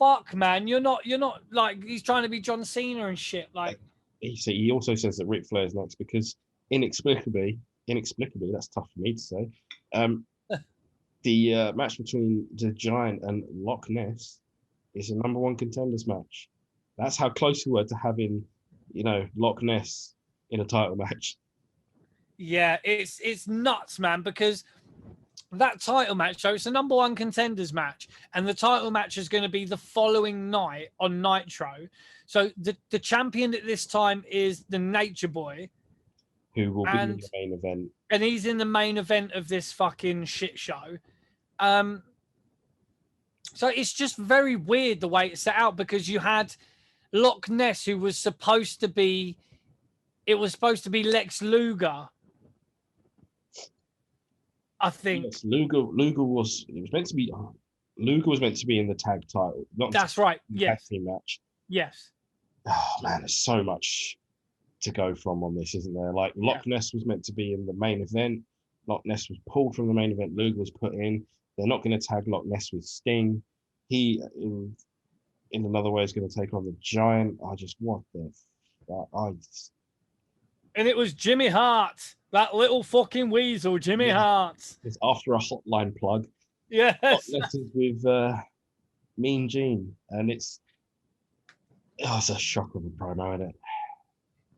fuck, man. You're not like, he's trying to be John Cena and shit. Like, he also says that Ric Flair's next because inexplicably, that's tough for me to say. The match between the Giant and Loch Ness is a #1 contenders match. That's how close we were to having, you know, Loch Ness in a title match. yeah, it's nuts, man, because that title match, so it's a #1 contenders match, and the title match is going to be the following night on Nitro. So the champion at this time is the Nature Boy, who will be in the main event. And he's in the main event of this fucking shit show. So it's just very weird the way it's set out, because you had Loch Ness, who was supposed to be, it was supposed to be Lex Luger, I think. Yes, Luger was meant to be in the tag title. That's right. Yes. Tag team match. Yes. Oh man, there's so much to go from on this, isn't there? Like Loch Ness was meant to be in the main event. Loch Ness was pulled from the main event. Luger was put in. They're not going to tag Loch Ness with Sting. He, in another way, is going to take on the Giant. And it was Jimmy Hart, that little fucking weasel, Jimmy Hart. It's after a hotline plug. Yes. Loch Ness is with Mean Gene, and it's a shock of a promo, isn't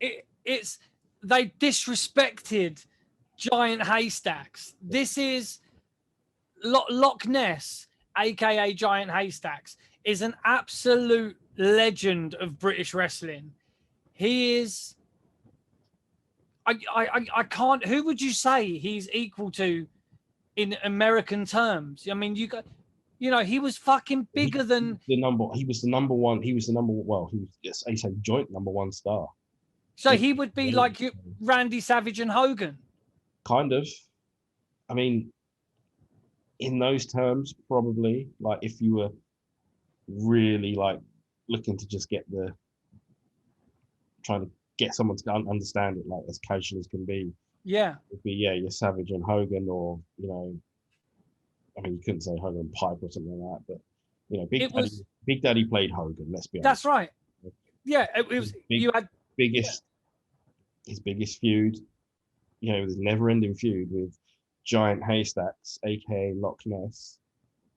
it? It's they disrespected Giant Haystacks. This is Loch Ness, aka Giant Haystacks, is an absolute legend of British wrestling. He is. I can't. Who would you say he's equal to in American terms? I mean, he was fucking bigger than he was the number one. He was a joint #1 star. So he would be like Randy Savage and Hogan. Kind of. I mean, in those terms, probably. Like if you were really like looking to just trying to get someone to understand it like as casual as can be. Yeah. It'd be your Savage and Hogan, or I mean you couldn't say Hogan and Pipe or something like that, but Big Daddy played Hogan. Let's be honest. That's right. Yeah, it was. His biggest feud, his never-ending feud with Giant Haystacks, aka Loch Ness.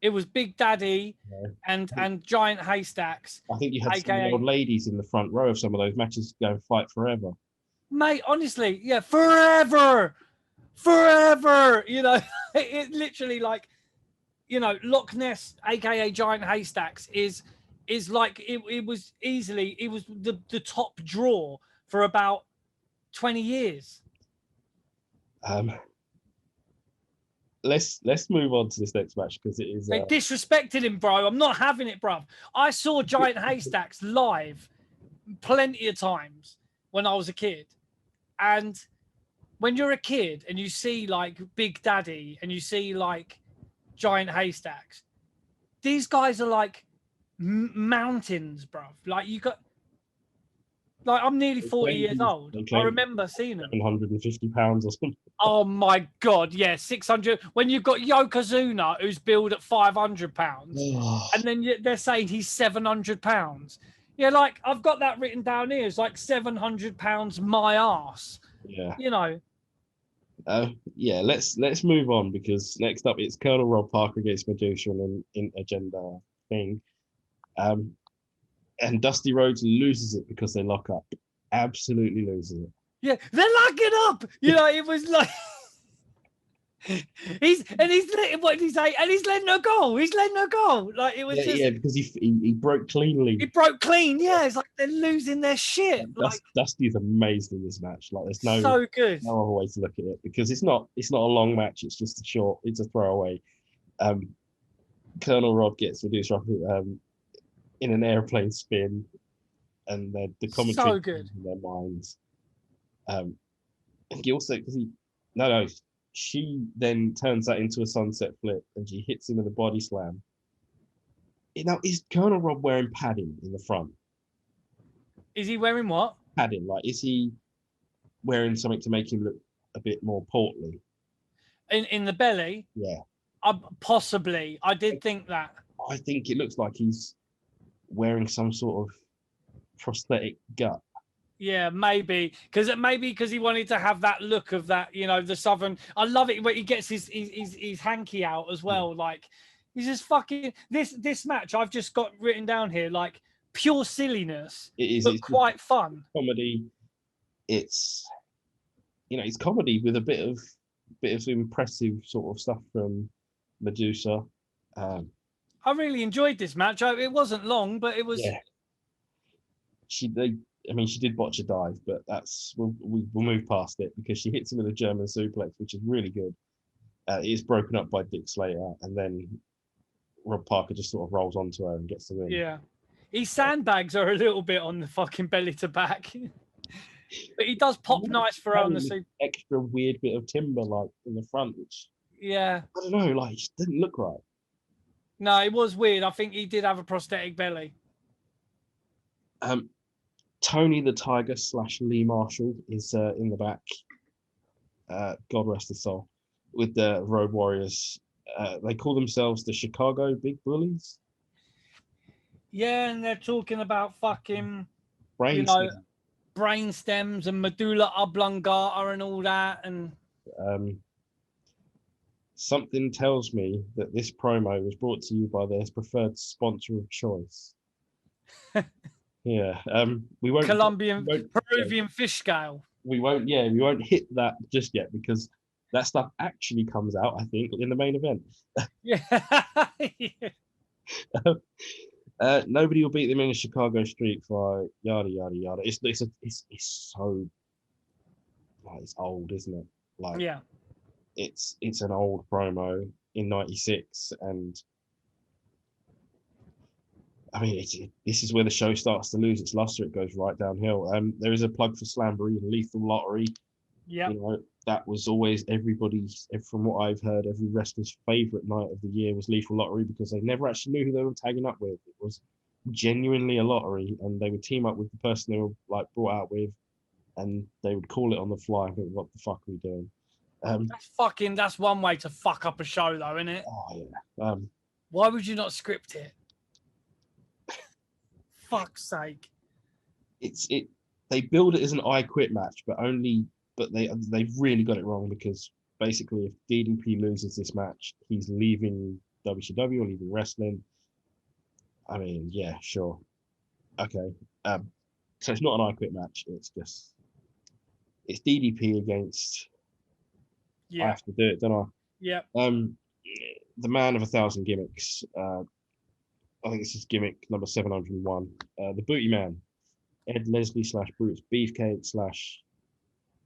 It was Big Daddy and Giant Haystacks. I think you had some old ladies in the front row of some of those matches going fight forever. Mate, honestly, yeah, forever. It literally Loch Ness, aka Giant Haystacks, is like it was the top draw for about 20 years. Let's move on to this next match because it is. They disrespected him, bro. I'm not having it, bro. I saw Giant Haystacks live plenty of times when I was a kid, and when you're a kid and you see like Big Daddy and you see like Giant Haystacks, these guys are like mountains, bro. Like I'm nearly 40 years old. I remember seeing them. 750 pounds or something. Oh my God, yeah, 600. When you've got Yokozuna, who's billed at 500 pounds, and then they're saying he's 700 pounds. Yeah, like I've got that written down here. It's like 700 pounds my ass. Yeah. Let's move on because next up it's Colonel Rob Parker against Medusa in agenda thing. And Dusty Rhodes loses it because they lock up. Absolutely loses it. Yeah, they're locking up. You know, it was like he's letting, what did he say? And he's letting her go. He's letting her go. Like it was just because he broke cleanly. he broke clean. Yeah, it's like they're losing their shit. Like Dusty's amazed in this match. Like there's so good. no other way to look at it because it's not a long match. It's just it's a throwaway. Colonel Rob gets reduced in an airplane spin, and the commentary So good in their minds. And he also she then turns that into a sunset flip, and she hits him with a body slam. Now, is Colonel Rob wearing padding in the front? Is he wearing what? Padding, like is he wearing something to make him look a bit more portly? In the belly? Yeah. Possibly. I did think that. I think it looks like he's wearing some sort of prosthetic gut. Yeah, maybe because he wanted to have that look of that, you know, the southern. I love it when he gets his hanky out as well. Yeah. Like he's just fucking this match. I've just got written down here like pure silliness. It is. But quite fun comedy. It's it's comedy with a bit of impressive sort of stuff from Medusa. I really enjoyed this match. It wasn't long, but it was. Yeah. She did botch a dive, but we'll move past it because she hits him with a German suplex, which is really good. It is broken up by Dick Slater, and then Rob Parker just sort of rolls onto her and gets the win. Yeah, he sandbags her a little bit on the fucking belly to back, but he does pop nice for her on the super. Extra weird bit of timber like in the front, which I don't know, like it just didn't look right. No, it was weird. I think he did have a prosthetic belly. Tony the Tiger / Lee Marshall is in the back. God rest his soul. With the Road Warriors. They call themselves the Chicago Big Bullies. Yeah, and they're talking about fucking brain stems and medulla oblongata and all that. And something tells me that this promo was brought to you by their preferred sponsor of choice. Yeah, we won't. Peruvian fish scale. We won't hit that just yet because that stuff actually comes out, I think, in the main event. Yeah. Nobody will beat them in a Chicago street fight. Yada yada yada. It's so like it's old, isn't it? Like yeah, it's an old promo in '96 and. I mean, this is where the show starts to lose its luster. It goes right downhill. There is a plug for Slamboree and Lethal Lottery. Yeah, that was always everybody's. From what I've heard, every wrestler's favorite night of the year was Lethal Lottery because they never actually knew who they were tagging up with. It was genuinely a lottery, and they would team up with the person they were like brought out with, and they would call it on the fly. And think, what the fuck are we doing? That's one way to fuck up a show, though, isn't it? Oh yeah. Why would you not script it? Fuck's sake! They build it as an I Quit match, but they've really got it wrong because basically, if DDP loses this match, he's leaving WCW or leaving wrestling. I mean, yeah, sure, okay. So it's not an I Quit match. It's DDP against. Yeah. I have to do it, don't I? Yeah. The man of 1,000 gimmicks. I think this is gimmick number 701. The Booty Man, Ed Leslie / Brutus Beefcake /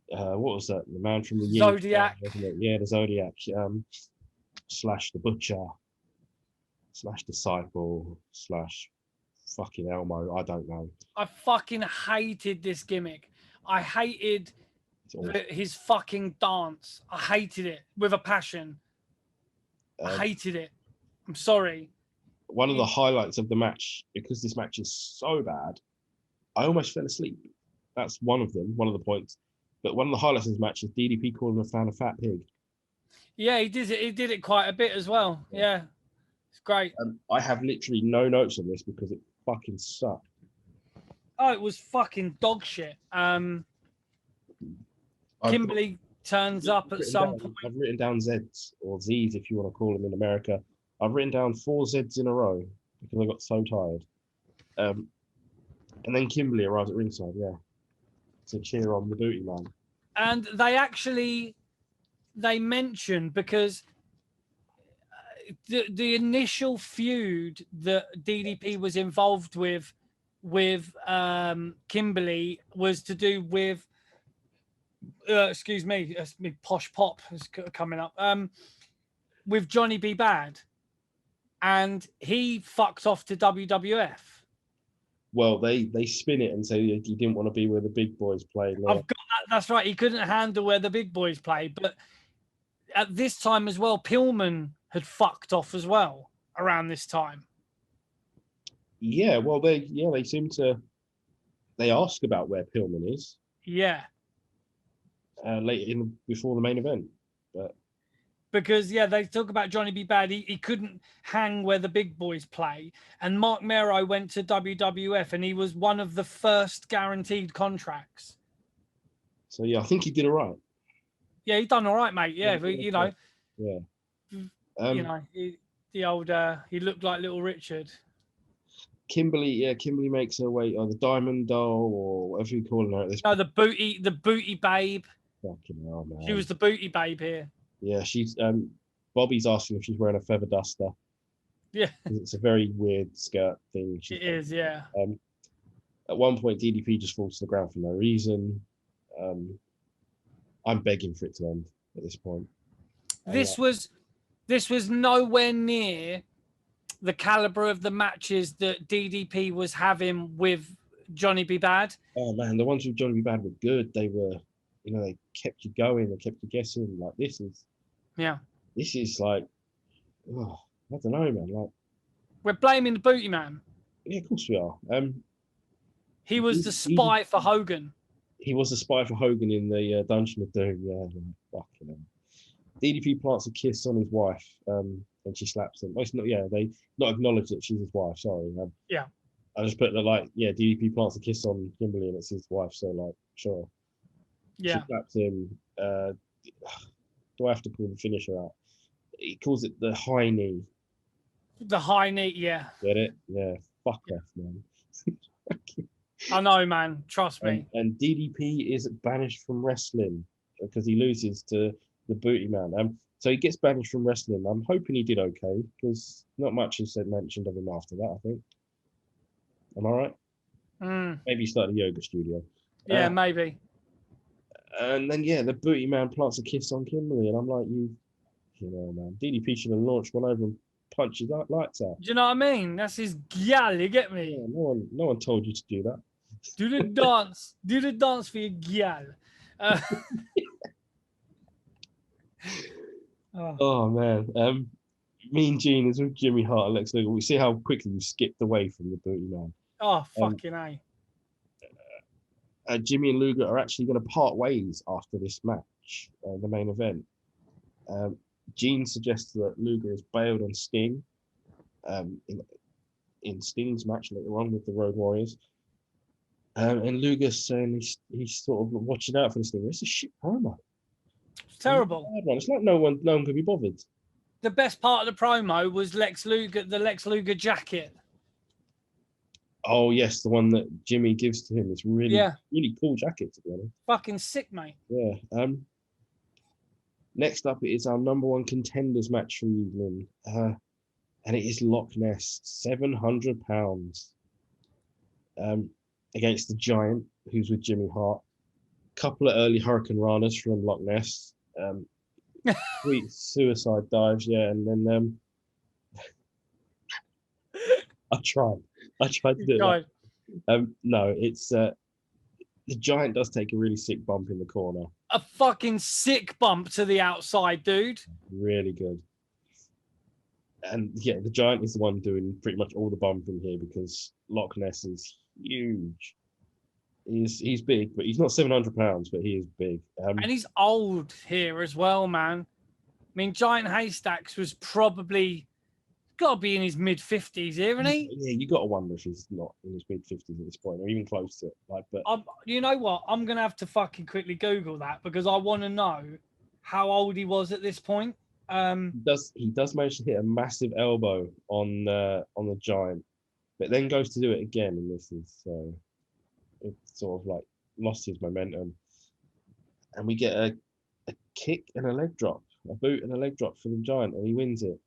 what was that? The man from the Zodiac. Yeah, the Zodiac. / the Butcher / Disciple / fucking Elmo. I don't know. I fucking hated this gimmick. I hated his fucking dance. I hated it with a passion. I hated it. I'm sorry. One of the highlights of the match, because this match is so bad, I almost fell asleep. That's one of them, one of the points. But one of the highlights of this match is DDP calling a fan a fat pig. Yeah, he did it. He did it quite a bit as well. Yeah, it's great. I have literally no notes on this because it fucking sucked. Oh, it was fucking dog shit. Kimberly turns up at some point. I've written down Zs or Zs if you want to call them in America. I've written down 4 Zs in a row because I got so tired. And then Kimberly arrives at ringside, yeah. to cheer on the Booty Man. And they mentioned, because the initial feud that DDP was involved with Kimberly was to do with excuse me, me posh pop is coming up, with Johnny B. Bad, and he fucked off to WWF. Well, they spin it and say he didn't want to be where the big boys played. I've got that. That's right. He couldn't handle where the big boys played. But at this time as well, Pillman had fucked off as well around this time. Yeah, well, they seem to. They ask about where Pillman is. Yeah. Before the main event, but because they talk about Johnny B. Bad. He couldn't hang where the big boys play, and Mark Mero went to WWF, and he was one of the first guaranteed contracts. So I think he did all right. Yeah, he done all right, mate. Yeah, but, you know. Yeah. You know, he looked like Little Richard. Kimberly makes her way, or the Diamond Doll, or whatever you call her at this. No, the booty babe. Fucking hell, man. She was the booty babe here. Yeah, she's Bobby's asking if she's wearing a feather duster. Yeah, it's a very weird skirt thing. It is, yeah. At one point, DDP just falls to the ground for no reason. I'm begging for it to end at this point. This was nowhere near the caliber of the matches that DDP was having with Johnny B. Bad. Oh man, the ones with Johnny B. Bad were good. They were, they kept you going. They kept you guessing. Like this is like, oh, I don't know, man. Like we're blaming the Booty Man. Yeah, of course we are. He was the spy for Hogan. He was the spy for Hogan in the Dungeon of Doom. Yeah, fucking hell. DDP plants a kiss on his wife, and she slaps him. It's not, they not acknowledge that she's his wife. Sorry. I just put DDP plants a kiss on Kimberly, and it's his wife. So like, sure. Yeah. She slaps him. Do I have to pull the finisher out? He calls it the high knee. The high knee, yeah. Get it? Yeah. Fuck off, man. I know, man. Trust me. And DDP is banished from wrestling because he loses to the Booty Man. So he gets banished from wrestling. I'm hoping he did okay because not much is mentioned of him after that, I think. Am I right? Maybe he started a yoga studio. Yeah, maybe. And then, the Booty Man plants a kiss on Kimberly. And I'm like, man, DDP should have launched one over and punched his lights out. Do you know what I mean? That's his gal, you get me? Yeah, no one told you to do that. Do the dance. Do the dance for your gal. Oh man, Mean Gene is with Jimmy Hart and Lex Luger. We see how quickly we skipped away from the Booty Man. Oh fucking A. Jimmy and Luger are actually going to part ways after this match, the main event. Gene suggests that Luger has bailed on Sting in Sting's match later on with the Road Warriors. And Luger's saying he's sort of watching out for this thing. It's a shit promo. It's terrible. It's like no one could be bothered. The best part of the promo was the Lex Luger jacket. Oh yes, the one that Jimmy gives to him. It's really cool jacket, to be honest. Fucking sick, mate. Yeah. Next up is our number one contenders match for the evening. And it is Loch Ness, 700 pounds. Against the Giant, who's with Jimmy Hart. Couple of early Hurricane Ranas from Loch Ness. Sweet suicide dives, and then I tried to do it. No, it's the Giant does take a really sick bump in the corner. A fucking sick bump to the outside, dude. Really good. And the Giant is the one doing pretty much all the bumping here because Loch Ness is huge. He's big, but he's not 700 pounds, but he is big. And he's old here as well, man. I mean, Giant Haystacks was probably got to be in his mid-50s here, isn't he? Yeah, you got to wonder if he's not in his mid-50s at this point, or even close to it. But you know what? I'm gonna have to fucking quickly Google that because I want to know how old he was at this point. He does manage to hit a massive elbow on the Giant, but then goes to do it again and misses. So it's sort of like lost his momentum, and we get a kick and a leg drop, a boot and a leg drop for the Giant, and he wins it.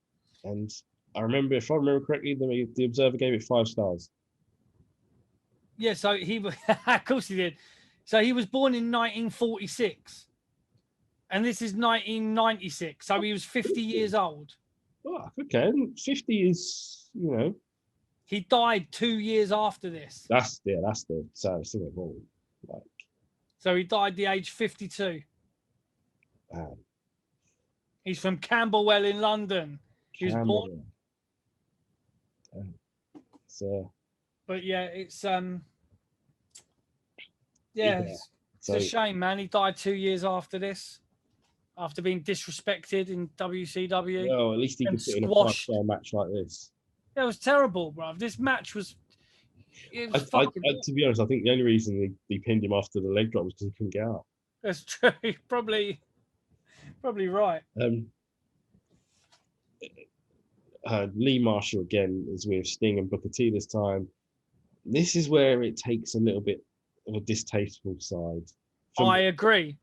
And I remember, if I remember correctly, the Observer gave it 5 stars. Yeah, so of course he did. So he was born in 1946, and this is 1996. So he was 50 years old. Oh, okay, 50 is, you know. He died 2 years after this. That's the saddest thing of all. Like, so he died the age 52. He's from Camberwell in London. He was born. But yeah, it's it's a shame, man. He died 2 years after this, after being disrespected in WCW. Well, at least he could put in a 5-star match like this. It was terrible, bro. This match was. To be honest, I think the only reason they pinned him after the leg drop was because he couldn't get out. That's true. Probably right. Lee Marshall again is with Sting and Booker T this time. This is where it takes a little bit of a distasteful side. I agree.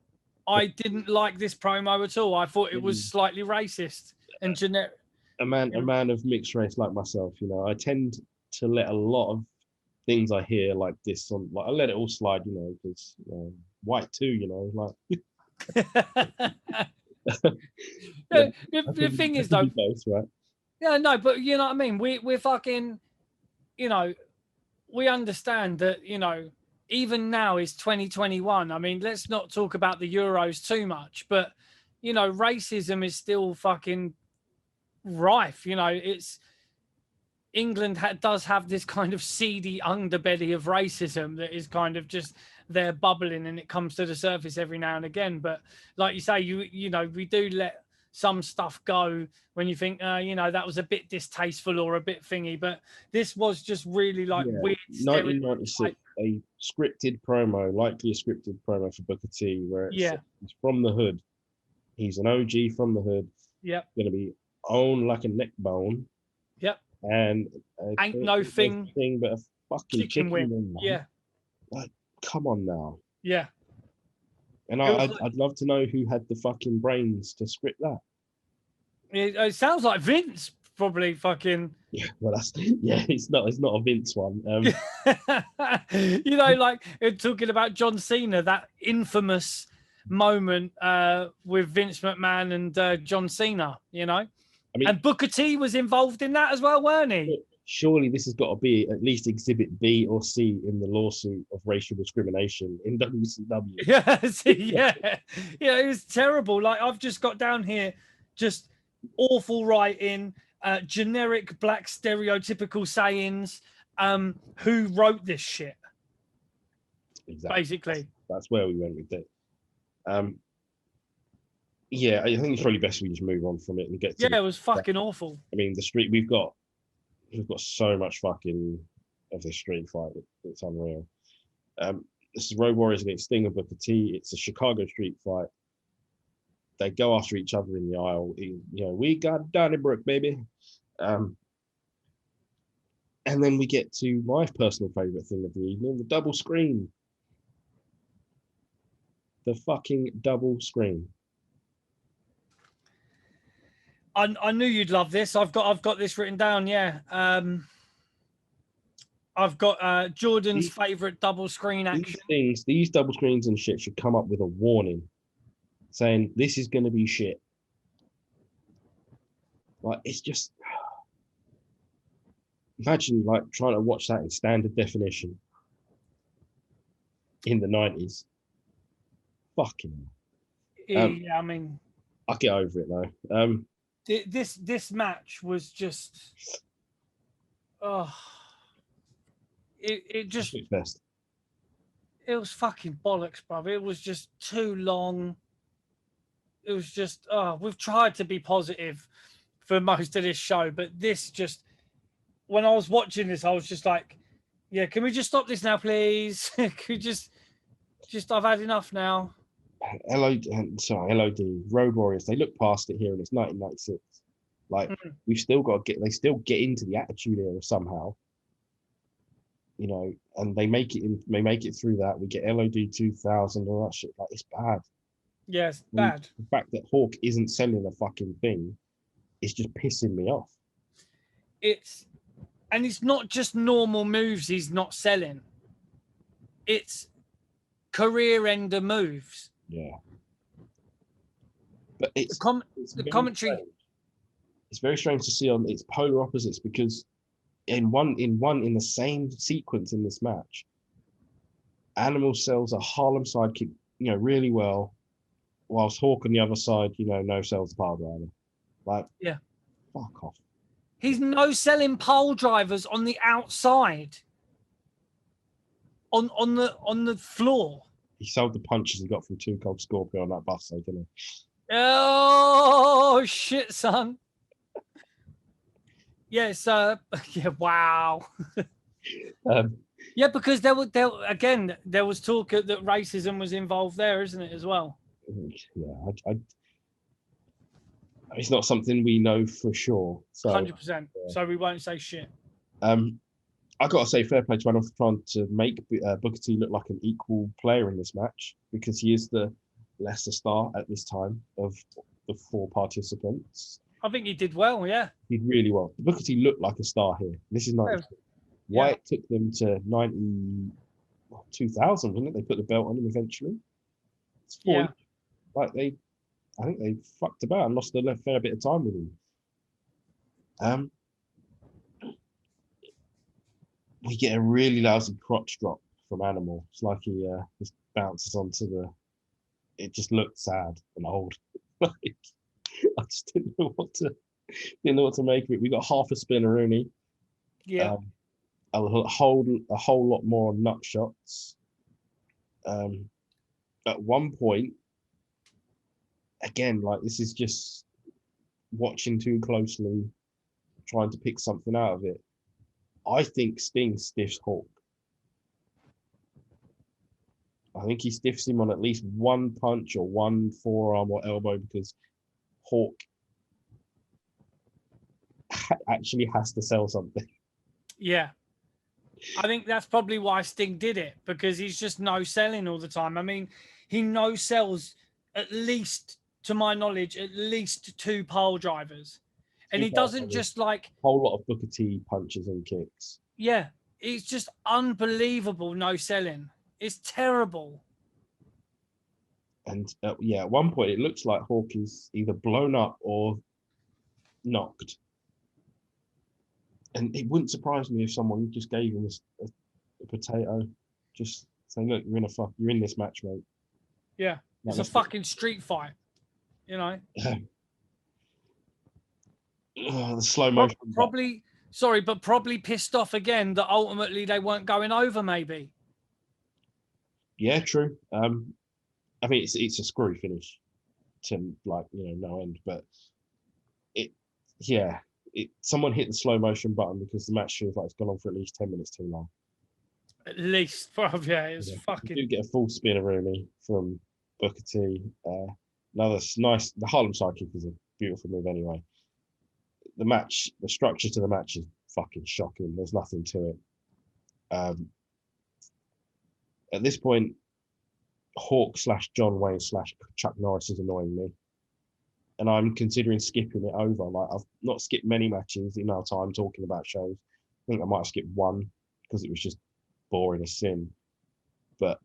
I didn't like this promo at all. I thought it was slightly racist and generic. A man of mixed race like myself, you know, I tend to let a lot of things I hear like this on, like I let it all slide, you know, because white too, you know, like. the thing is though, both, right? Yeah, no, but you know what I mean. We're fucking, you know, we understand that, you know, even now is 2021. I mean, let's not talk about the Euros too much, but you know, racism is still fucking rife. You know, it's England does have this kind of seedy underbelly of racism that is kind of just there bubbling, and it comes to the surface every now and again. But like you say, you know, we do let some stuff go when you think, you know, that was a bit distasteful or a bit thingy. But this was just really like weird. 1996, a scripted promo, likely a scripted promo for Booker T, where he's from the hood. He's an OG from the hood. Yep. Going to be owned like a neck bone. Yep. And ain't no thing but a fucking chicken wing. Yeah. Like, come on now. Yeah. And I'd love to know who had the fucking brains to script that. It sounds like Vince probably fucking. Yeah, well, it's not a Vince one. You know, like talking about John Cena, that infamous moment with Vince McMahon and John Cena. You know, I mean, and Booker T was involved in that as well, weren't he? Surely this has got to be at least Exhibit B or C in the lawsuit of racial discrimination in WCW. Yeah, it was terrible. Like, I've just got down here, just awful writing, generic black stereotypical sayings. Who wrote this shit? Exactly. Basically, that's where we went with it. Yeah, I think it's probably best we just move on from it and get to it was fucking awful. I mean, the street we've got so much fucking of this street fight. It's unreal. This is Road Warriors against Sting and Booker T. It's a Chicago street fight. They go after each other in the aisle. You know, we got Donnybrook, baby. And then we get to my personal favorite thing of the evening, the double screen. The fucking double screen. I knew you'd love this. I've got this written down. Yeah. I've got Jordan's favorite double screen action. These double screens and shit should come up with a warning saying this is going to be shit. Like, it's just, imagine like trying to watch that in standard definition in the 90s. Fucking. Yeah, I mean, I'll get over it though. This match was just, it just, it was fucking bollocks, bro. It was just too long. It was just, we've tried to be positive for most of this show, but this just, when I was watching this, I was just like, yeah, can we just stop this now, please? Can we just I've had enough now. LOD, Road Warriors, they look past it here and it's 1996. Like, we've still got to they still get into the attitude era somehow. you know, and they make it through that. We get LOD 2000 and all that shit. Like, it's bad. Yes, And bad. the fact that Hawk isn't selling a fucking thing is just pissing me off. And it's not just normal moves he's not selling. It's career ender moves. Yeah. But it's The commentary. strange. It's very strange to see on its polar opposites, because in the same sequence in this match, Animal sells a Harlem sidekick, you know, really well, whilst Hawk on the other side, you know, no sells the power driver. Like, Yeah. fuck off. He's no selling pole drivers on the outside. On the floor. He sold the punches he got from Too Cold Scorpio on that bus, so didn't he? Oh shit, son. Yes, yeah, wow. Yeah, because there was talk that racism was involved there, isn't it, as well? Yeah, it's not something we know for sure. So 100%. yeah. So we won't say shit. I gotta say, fair play to Randolph for trying to make Booker T look like an equal player in this match, because he is the lesser star at this time of the 4 participants. I think he did well, yeah. He did really well. Booker T looked like a star here. This is 90. Why it took them to 2000, wasn't it? They put the belt on him eventually. It's 4 years. Like, I think they fucked about and lost a fair bit of time with him. We get a really lousy crotch drop from Animal. It's like he just bounces onto it just looked sad and old. Like, I just didn't know what to make of it. We got half a spinneroonie. Yeah. A whole lot more nut shots. At one point, again, like, this is just watching too closely, trying to pick something out of it. I think Sting stiffs Hawk. I think he stiffs him on at least one punch or one forearm or elbow, because Hawk actually has to sell something. Yeah. I think that's probably why Sting did it, because he's just no selling all the time. I mean, he no sells, at least, to my knowledge, at least 2 pole drivers. And he doesn't just like a whole lot of Booker T punches and kicks. Yeah, it's just unbelievable no selling. It's terrible. And at one point it looks like Hawk is either blown up or knocked. And it wouldn't surprise me if someone just gave him a potato, just saying, "Look, you're in this match, mate." Yeah, it's a fucking street fight, you know. The slow motion. Probably pissed off again that ultimately they weren't going over. Maybe. Yeah, true. I mean, it's a screw finish to, like, you know, no end, but someone hit the slow motion button, because the match feels like it's gone on for at least 10 minutes too long. At least, it's fucking. You do get a full spinneroonie from Booker T. Another nice. The Harlem sidekick is a beautiful move anyway. The structure to the match is fucking shocking. There's nothing to it. At this point, Hawk / John Wayne / Chuck Norris is annoying me, and I'm considering skipping it over. Like, I've not skipped many matches in our time talking about shows. I think I might have skipped one because it was just boring as sin. But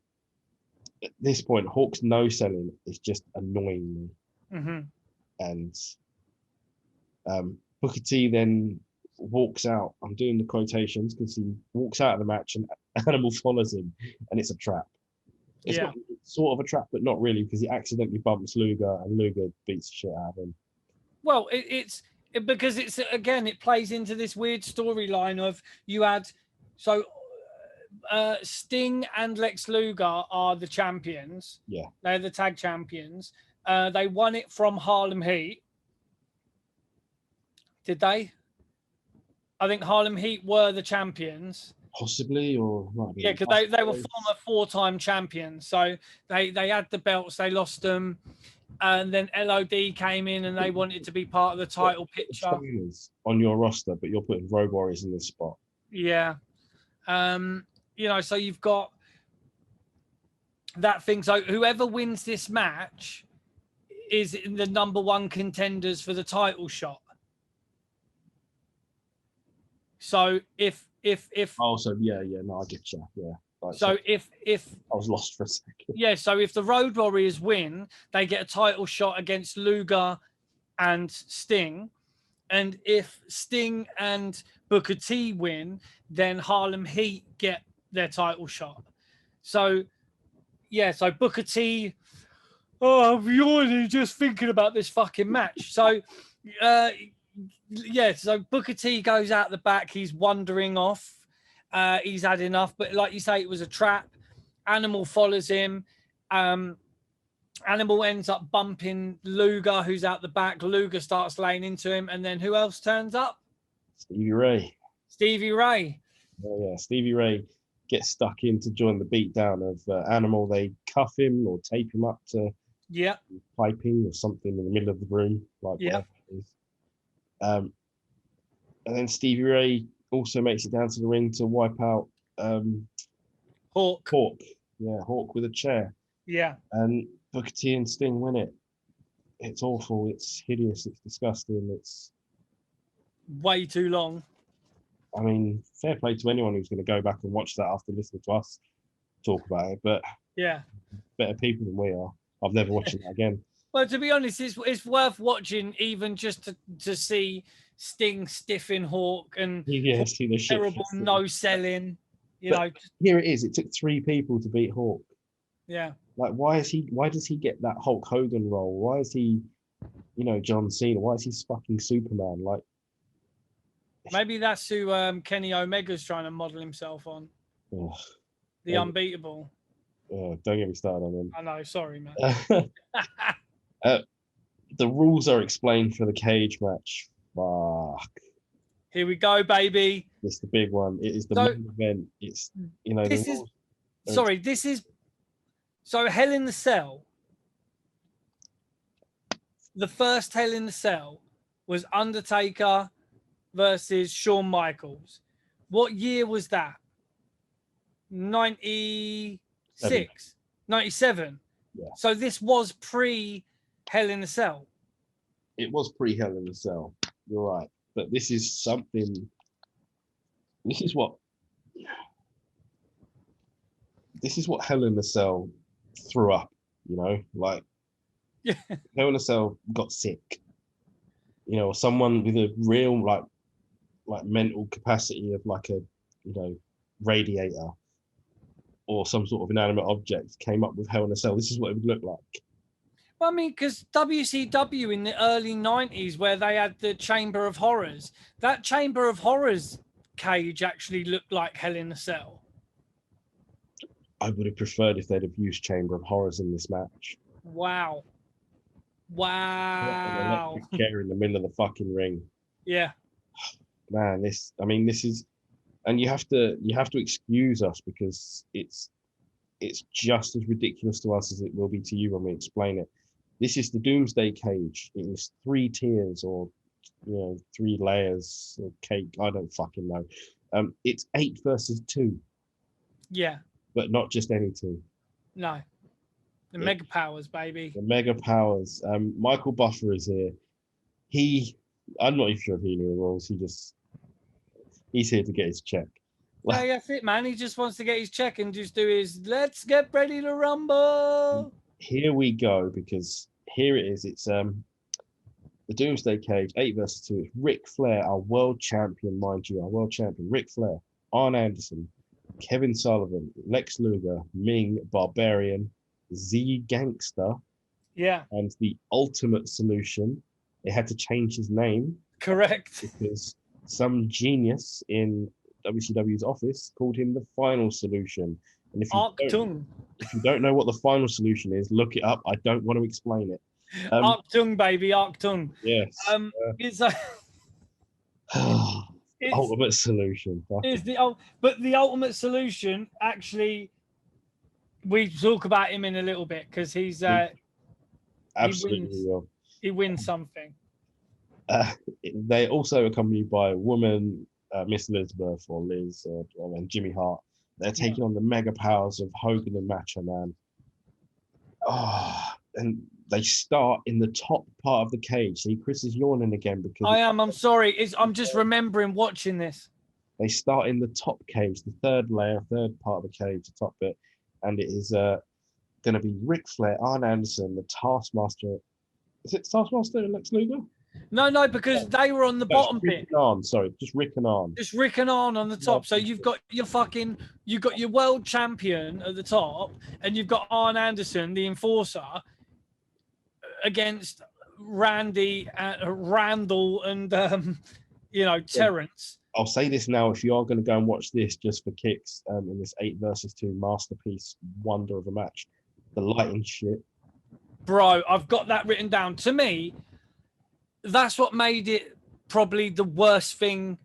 at this point, Hawk's no selling is just annoying me. Mm-hmm. And Booker T then walks out. I'm doing the quotations because he walks out of the match and Animal follows him, and it's a trap. It's not sort of a trap, but not really, because he accidentally bumps Luger and Luger beats the shit out of him. Well, because it plays into this weird storyline of Sting and Lex Luger are the champions. Yeah. They're the tag champions. They won it from Harlem Heat. Did they? I think Harlem Heat were the champions. Possibly, or yeah, because they were former 4-time champions. So they had the belts, they lost them, and then LOD came in and they wanted to be part of the title picture on your roster, but you're putting Road Warriors in this spot. Yeah, You know, so you've got that thing. So whoever wins this match is in the number one contenders for the title shot. So if Oh, so yeah, no, I get you. Yeah. Right, so if I was lost for a second. yeah, so if the Road Warriors win, they get a title shot against Luger and Sting. And if Sting and Booker T win, then Harlem Heat get their title shot. So yeah, so Booker T, oh, I'm yawning just thinking about this fucking match. So yeah, so Booker T goes out the back, he's wandering off. He's had enough, but like you say, it was a trap. Animal follows him. Animal ends up bumping Luger, who's out the back. Luger starts laying into him, and then who else turns up? Stevie Ray. Stevie Ray. Oh yeah, Stevie Ray gets stuck in to join the beatdown of Animal. They cuff him or tape him up to piping or something in the middle of the room, like whatever it is. And then Stevie Ray also makes it down to the ring to wipe out Hawk. Yeah, Hawk with a chair. Yeah. And Booker T and Sting win it. It's awful. It's hideous. It's disgusting. It's way too long. I mean, fair play to anyone who's going to go back and watch that after listening to us talk about it. But yeah, better people than we are. I've never watched it again. Well, to be honest, it's worth watching even just to see Sting stiffing Hawk and see the terrible no selling. You know, here it is. It took 3 people to beat Hawk. Yeah. Like, why does he get that Hulk Hogan role? Why is he, John Cena? Why is he fucking Superman? Like, maybe that's who Kenny Omega's trying to model himself on. The Unbeatable. Don't get me started on him. I know, sorry, man. The rules are explained for the cage match. Fuck. Here we go, baby. It's the big one. It is the main event. It's this is so Hell in the Cell. The first Hell in the Cell was Undertaker versus Shawn Michaels. What year was that? 96, 97. Yeah. So this was pre Hell in the Cell. It was pre Hell in the Cell. You're right. But this is something. This is what Hell in the Cell threw up. Like yeah. Hell in a Cell got sick. Someone with a real like mental capacity of like a radiator or some sort of inanimate object came up with Hell in a Cell. This is what it would look like. Well, I mean, because WCW in the early 90s, where they had the Chamber of Horrors, that Chamber of Horrors cage actually looked like Hell in a Cell. I would have preferred if they'd have used Chamber of Horrors in this match. Wow. Chair in the middle of the fucking ring. Yeah. Man, this is, and you have to excuse us because it's just as ridiculous to us as it will be to you when we explain it. This is the Doomsday Cage. It is 3 tiers or 3 layers of cake. I don't fucking know. It's 8 versus 2. Yeah. But not just any 2. No. The Mega Powers, baby. The Mega Powers. Michael Buffer is here. I'm not even sure if he knew the rules. He's here to get his check. Yeah, that's it, man. He just wants to get his check and just do his let's get ready to rumble. Here we go, because here it is. It's the Doomsday Cage, 8 versus 2. It's Ric Flair, our world champion, mind you, Ric Flair, Arn Anderson, Kevin Sullivan, Lex Luger, Ming, Barbarian, Z Gangster, and the Ultimate Solution. They had to change his name. Correct. Because some genius in WCW's office called him the Final Solution. And if you don't know what the Final Solution is, look it up. I don't want to explain it. Arctung, baby, Arctung. Yes. It's Ultimate Solution. But the Ultimate Solution, actually, we talk about him in a little bit because he's absolutely will. He wins something. They're also accompanied by a woman, Miss Elizabeth or Liz and Jimmy Hart. They're taking on the mega powers of Hogan and Macho Man. And they start in the top part of the cage. See, Chris is yawning again because I'm sorry. I'm just remembering watching this. They start in the top cage, the third part of the cage, the top bit, and it is going to be Ric Flair, Arn Anderson, the Taskmaster. Is it Taskmaster and Lex Luger? No, because they were on the bottom bit. Just Rick and Arn. Just Rick and Arn on the top. So you've got your world champion at the top, and you've got Arn Anderson, the enforcer, against Randy, Randall, and Terrence. I'll say this now: if you are going to go and watch this just for kicks, in this 8 versus 2 masterpiece wonder of a match, the lighting shit, bro, I've got that written down. To me, that's what made it probably the worst thing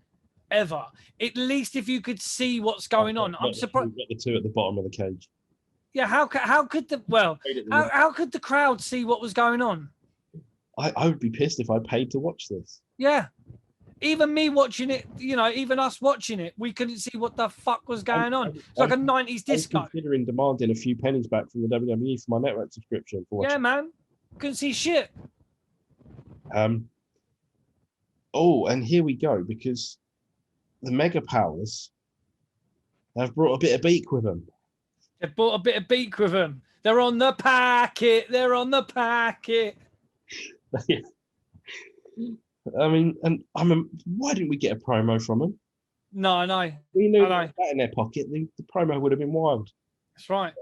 ever. At least if you could see what's going on. I'm surprised. Got the two at the bottom of the cage. Yeah, how could the crowd see what was going on? I would be pissed if I paid to watch this. Yeah. Even me watching it, even us watching it, we couldn't see what the fuck was going on. It's like a 90s disco. I'm considering demanding a few pennies back from the WWE for my network subscription. Yeah, man. Couldn't see shit. And here we go, because the Mega Powers have brought a bit of beak with them. They've brought a bit of beak with them. They're on the packet. They're on the packet. Why didn't we get a promo from them? No, I know. We knew that in their pocket. The promo would have been wild. That's right.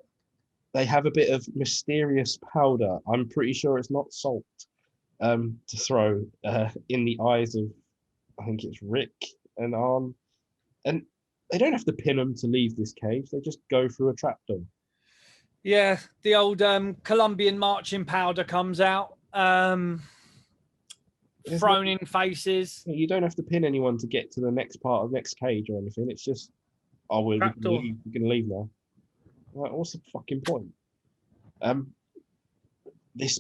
They have a bit of mysterious powder. I'm pretty sure it's not salt. To throw in the eyes of, I think it's Rick and Arn. And they don't have to pin them to leave this cage. They just go through a trapdoor. Yeah, the old Colombian marching powder comes out. Thrown in faces. You don't have to pin anyone to get to the next part of the next cage or anything. It's just, we're going to leave now. Like, what's the fucking point? This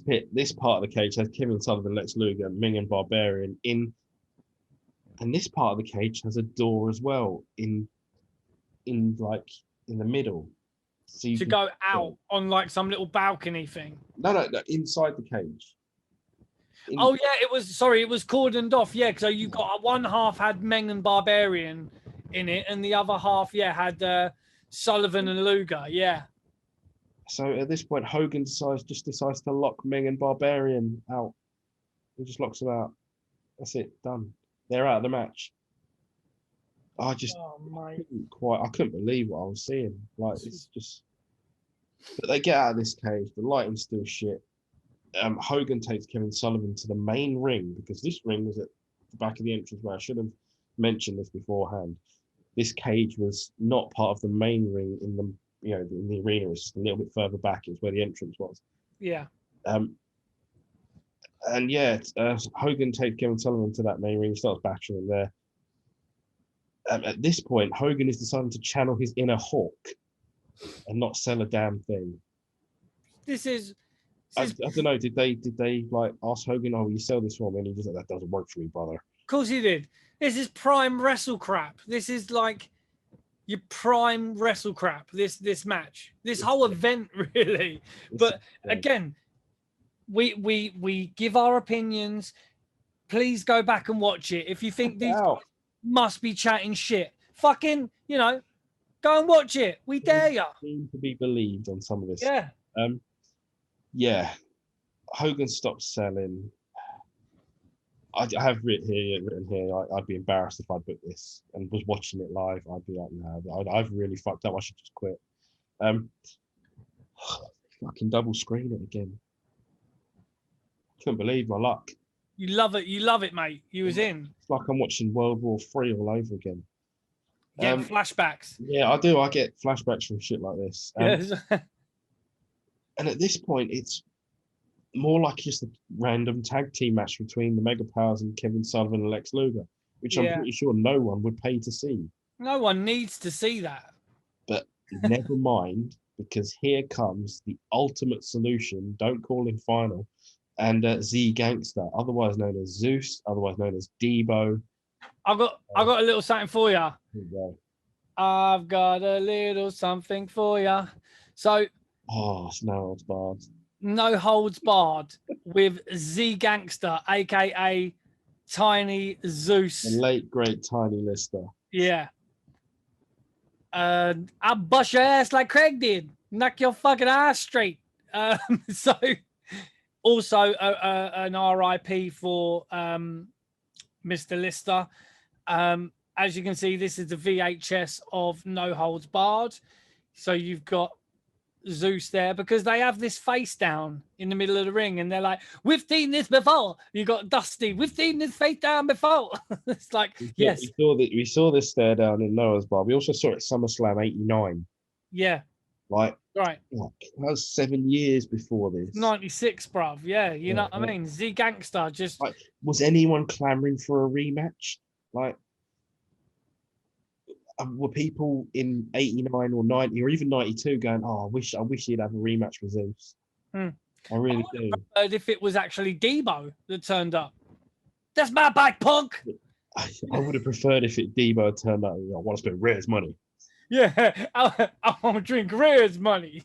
part of the cage has Kevin Sullivan, Lex Luger, Ming and Barbarian in, and this part of the cage has a door as well in the middle. So to go out on like some little balcony thing. No, inside the cage. It was cordoned off. Yeah, so you got one half had Meng and Barbarian in it, and the other half, had Sullivan and Luger. Yeah. So at this point, Hogan decides to lock Meng and Barbarian out. He just locks them out. That's it, done. They're out of the match. I couldn't believe what I was seeing. Like, it's just, but they get out of this cage. The lighting's still shit. Hogan takes Kevin Sullivan to the main ring, because this ring was at the back of the entranceway. I should have mentioned this beforehand. This cage was not part of the main ring in the arena. It's just a little bit further back. It's where the entrance was. Yeah. Hogan takes Kevin Sullivan to that main ring. He starts bashing him there. At this point, Hogan is deciding to channel his inner Hawk and not sell a damn thing. I don't know. Did they like ask Hogan, "Oh, will you sell this for me?" And he just said, "That doesn't work for me, brother." Of course he did. This is prime wrestle crap. This is like your prime wrestle crap. This match, this whole event, really. But again, we give our opinions. Please go back and watch it. If you think these guys must be chatting shit, fucking, go and watch it. We dare you. Seem to be believed on some of this. Yeah. Hogan stopped selling. I have written here. I'd be embarrassed if I booked this and was watching it live. I'd be like, no, I've really fucked up. I should just quit. Fucking double screen it again. Couldn't believe my luck. You love it, mate. You was in. It's like I'm watching World War III all over again. Flashbacks. Yeah, I do. I get flashbacks from shit like this. And at this point, it's more like just a random tag team match between the Mega Powers and Kevin Sullivan and Lex Luger, which I'm pretty sure no one would pay to see. No one needs to see that. But never mind, because here comes the ultimate solution. Don't call him final. And Z Gangster, otherwise known as Zeus, otherwise known as Debo. I got a little something for you. Here we go. I've got a little something for you. So, Oh, no, it's bad. no holds barred with Z Gangster, aka Tiny Zeus. The late great Tiny Lister. Yeah. I bust your ass like Craig did. Knock your fucking ass straight. So, also an RIP for Mr. Lister. As you can see, this is the VHS of No Holds Barred. So you've got Zeus there because they have this face down in the middle of the ring and they're like, we've seen this before. You got Dusty, we've seen this face down before. It's like, yes. We saw this stare down in Noah's Bar. We also saw it at SummerSlam 89. Yeah. Like, right. That was 7 years before this. 96, bruv. Yeah, you know what I mean? Z Gangster just. Like, was anyone clamoring for a rematch? Like, were people in 89 or 90 or even 92 going, oh, I wish he'd have a rematch with Zeus? I really do. If it was actually Debo that turned up. That's my bike, punk. I would have preferred if Debo had turned up. I want to spend Rare's money. Yeah, I want to drink Rare's money.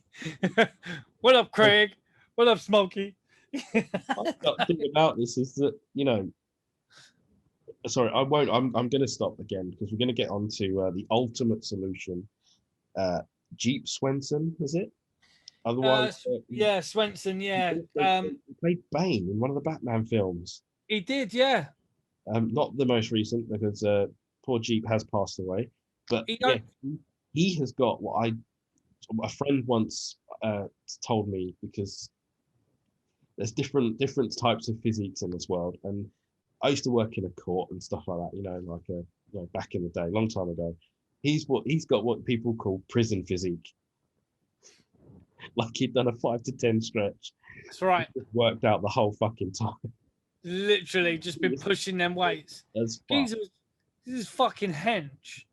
What up, Craig? What up, Smokey? The thing about this is that, sorry, I won't. I'm going to stop again because we're going to get on to the ultimate solution. Jeep Swenson, is it? Otherwise, yeah, Swenson. Yeah, he played Bane in one of the Batman films. He did, yeah. Not the most recent because poor Jeep has passed away, but he has got what a friend once told me, because there's different types of physiques in this world, and I used to work in a court and stuff like that, back in the day, long time ago. He's got what people call prison physique. Like he'd done a 5 to 10 stretch. That's right. Worked out the whole fucking time. Literally just been pushing them weights. Jesus, this is fucking hench.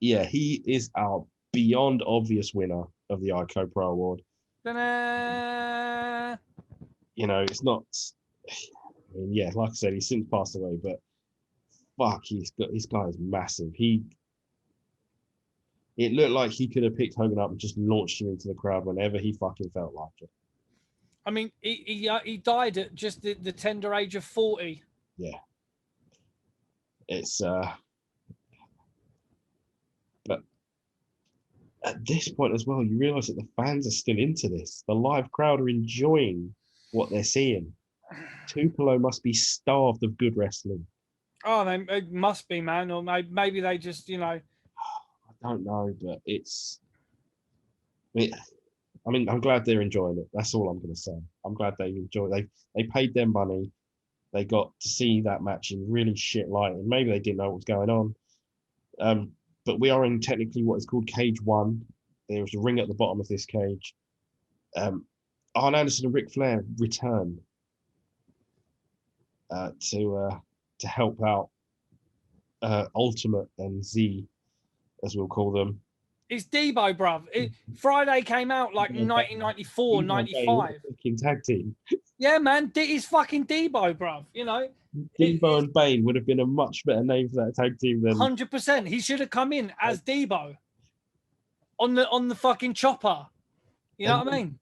Yeah, he is our beyond obvious winner of the ICO Pro Award. Ta-da! It's not. I mean, yeah, like I said, he's since passed away, but fuck, his guy is massive. It looked like he could have picked Hogan up and just launched him into the crowd whenever he fucking felt like it. I mean, he died at just the tender age of 40. Yeah. It's but at this point as well, you realise that the fans are still into this. The live crowd are enjoying what they're seeing. Tupelo must be starved of good wrestling. Oh, they must be, man. Or maybe they just, I don't know, but I mean, I'm glad they're enjoying it. That's all I'm going to say. I'm glad they enjoy it. They paid their money. They got to see that match in really shit light, and maybe they didn't know what was going on. But we are in technically what is called Cage 1. There was a ring at the bottom of this cage. Arn Anderson and Ric Flair return to help out Ultimate and Z, as we'll call them. It's Debo, bruv. Friday came out like 1994, 95. Fucking tag team. Yeah, man. It's fucking Debo, bruv. Debo and Bane would have been a much better name for that tag team than 100%. He should have come in as Debo on the fucking chopper. You know what I mean?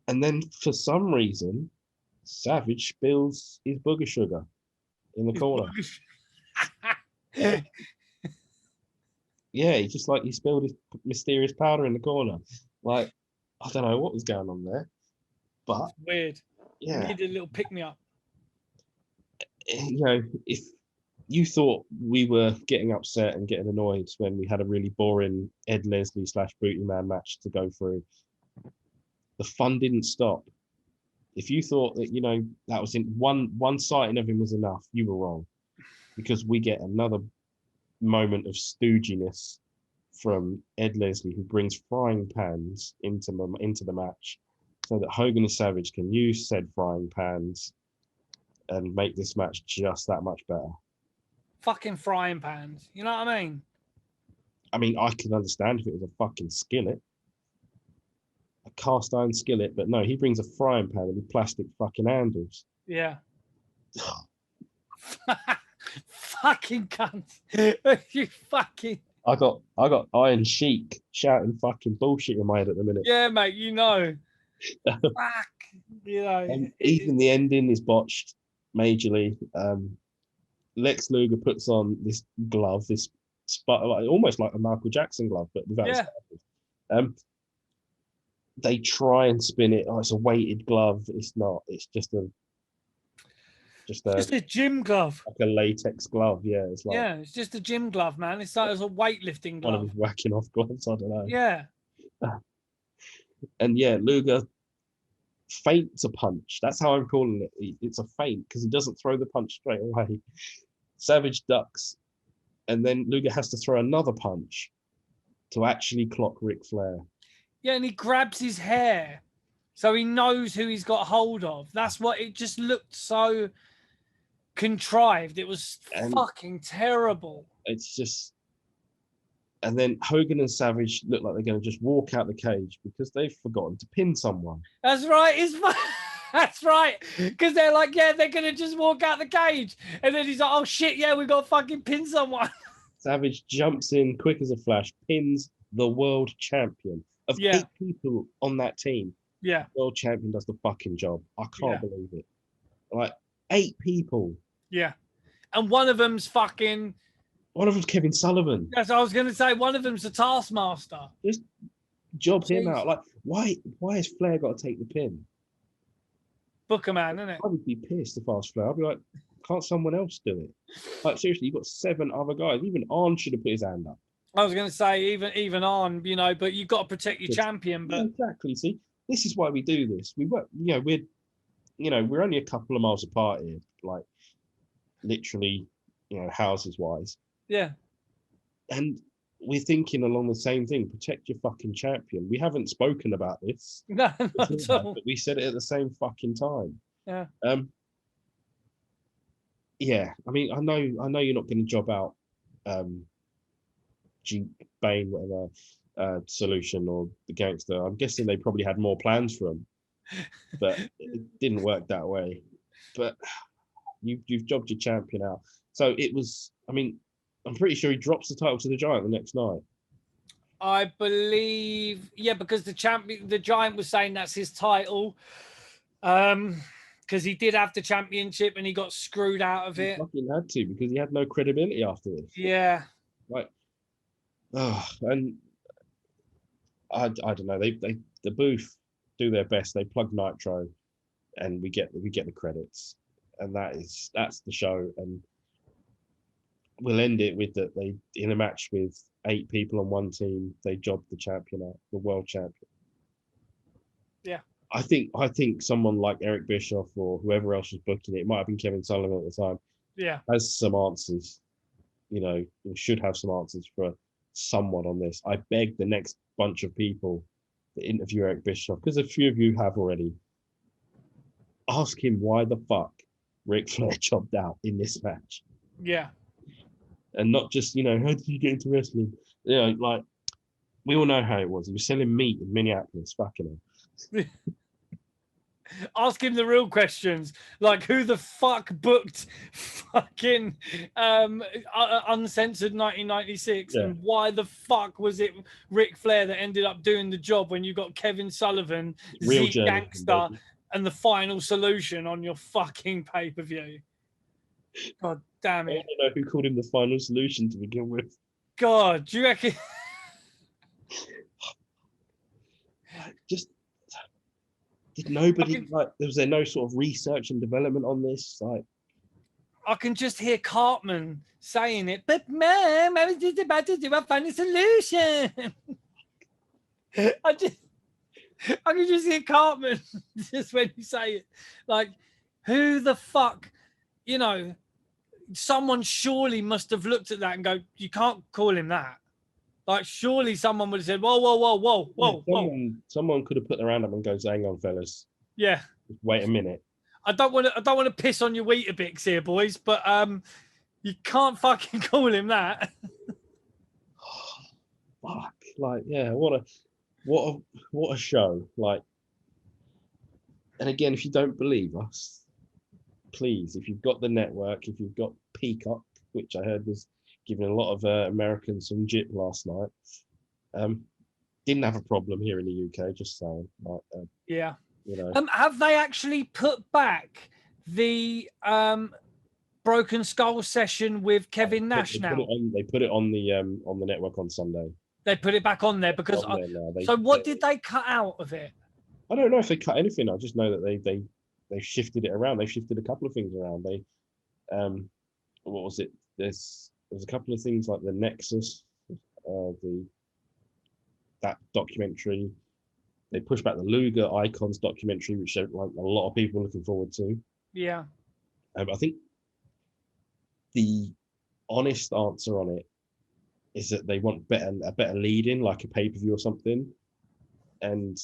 And then for some reason, Savage spills his booger sugar in the corner. Yeah, he spilled his mysterious powder in the corner. Like, I don't know what was going on there, but it's weird. Yeah, you needed a little pick me up. If you thought we were getting upset and getting annoyed when we had a really boring Ed Leslie / Booty Man match to go through, the fun didn't stop. If you thought that that was in one sighting of him was enough, you were wrong, because we get another moment of stooginess from Ed Leslie, who brings frying pans into the match so that Hogan and Savage can use said frying pans and make this match just that much better. Fucking frying pans. You know what I mean? I mean, I can understand if it was a fucking skillet, a cast iron skillet, but no, he brings a frying pan with plastic fucking handles. Yeah. fucking cunt. You fucking. I got Iron Sheik shouting fucking bullshit in my head at the minute. Yeah, mate, you know. Fuck. You know. Even the ending is botched majorly. Lex Luger puts on this glove, this like almost like a Michael Jackson glove, but without his sparkles. They try and spin it. Oh, it's a weighted glove. It's not. It's just a gym glove. Like a latex glove. Yeah, it's like it's just a gym glove, man. It's like a weightlifting glove. one of his whacking off gloves. I don't know. Yeah. And yeah, Luger feints a punch. That's how I'm calling it. It's a feint because he doesn't throw the punch straight away. Savage ducks, and then Luger has to throw another punch to actually clock Ric Flair. Yeah, and he grabs his hair so he knows who he's got hold of. That's what it just looked so contrived. It was fucking terrible. It's just, and then Hogan and Savage look like they're going to just walk out the cage because they've forgotten to pin someone. That's right. That's right. Because they're like, yeah, they're going to just walk out the cage. And then he's like, oh shit, yeah, we got to fucking pin someone. Savage jumps in quick as a flash, pins the world champion. Of 8 people on that team, the world champion does the fucking job. I can't believe it. Like 8 people. Yeah. And one of them's Kevin Sullivan. That's what I was going to say. One of them's the Taskmaster. Just job him out. Like, why has Flair got to take the pin? Booker man, isn't it? I would be pissed if I was Flair. I'd be like, can't someone else do it? Like, seriously, you've got 7 other guys. Even Arn should have put his hand up. I was going to say even on, but you've got to protect your champion. But exactly. See, this is why we do this. We're only a couple of miles apart here, like literally, houses wise. Yeah. And we're thinking along the same thing. Protect your fucking champion. We haven't spoken about this. No, not at all. But we said it at the same fucking time. Yeah. Yeah. I mean, I know you're not going to job out. Bane, whatever solution or the gangster. I'm guessing they probably had more plans for him, but it didn't work that way. But you've jobbed your champion out. So it was. I mean, I'm pretty sure he drops the title to the Giant the next night. I believe, because the Giant was saying that's his title, because he did have the championship and he got screwed out of it. He fucking had to because he had no credibility after this. Yeah. Like. Oh, and I don't know. They the booth do their best. They plug Nitro, and we get the credits, and that's the show. And we'll end it with that they in a match with 8 people on one team. They jobbed the champion out, the world champion. Yeah, I think someone like Eric Bischoff or whoever else was booking it might have been Kevin Sullivan at the time. Yeah, has some answers. Should have some answers for someone on this. I beg the next bunch of people to interview Eric Bischoff, because a few of you have already. Ask him why the fuck Ric Flair chopped out in this match. Yeah. And not just, how did you get into wrestling? Like, we all know how it was. He was selling meat in Minneapolis, fucking hell. Ask him the real questions, like who the fuck booked fucking Uncensored 1996, and why the fuck was it Ric Flair that ended up doing the job when you got Kevin Sullivan, real Zeke Gangster, and the Final Solution on your fucking pay-per-view? God damn it! I don't know who called him the Final Solution to begin with. God, do you reckon? Just. Did nobody was there no sort of research and development on this? Like, I can just hear Cartman saying it, but Mom, I was just about to do a Final Solution. I can just hear Cartman just when you say it. Like, who the fuck, someone surely must have looked at that and go, you can't call him that. Like, surely someone would have said, whoa. Someone could have put their hand up and goes, hang on, fellas. Yeah. Wait a minute. I don't want to piss on your Weetabix here, boys, but you can't fucking call him that. Fuck. Like, yeah, what a show. Like, and again, if you don't believe us, please, if you've got the network, if you've got Peacock, which I heard was giving a lot of Americans some jip last night. Didn't have a problem here in the UK, just saying. Like, yeah. You know, have they actually put back the Broken Skull session with Kevin Nash now? They put it on the network on Sunday. They put it back on there because. So what did they cut out of it? I don't know if they cut anything. I just know that they shifted it around. They shifted a couple of things around. They what was it? There's a couple of things like the Nexus, that documentary. They pushed back the Luger Icons documentary, which like a lot of people are looking forward to. Yeah. I think the honest answer on it is that they want a better lead in, like a pay-per-view or something. And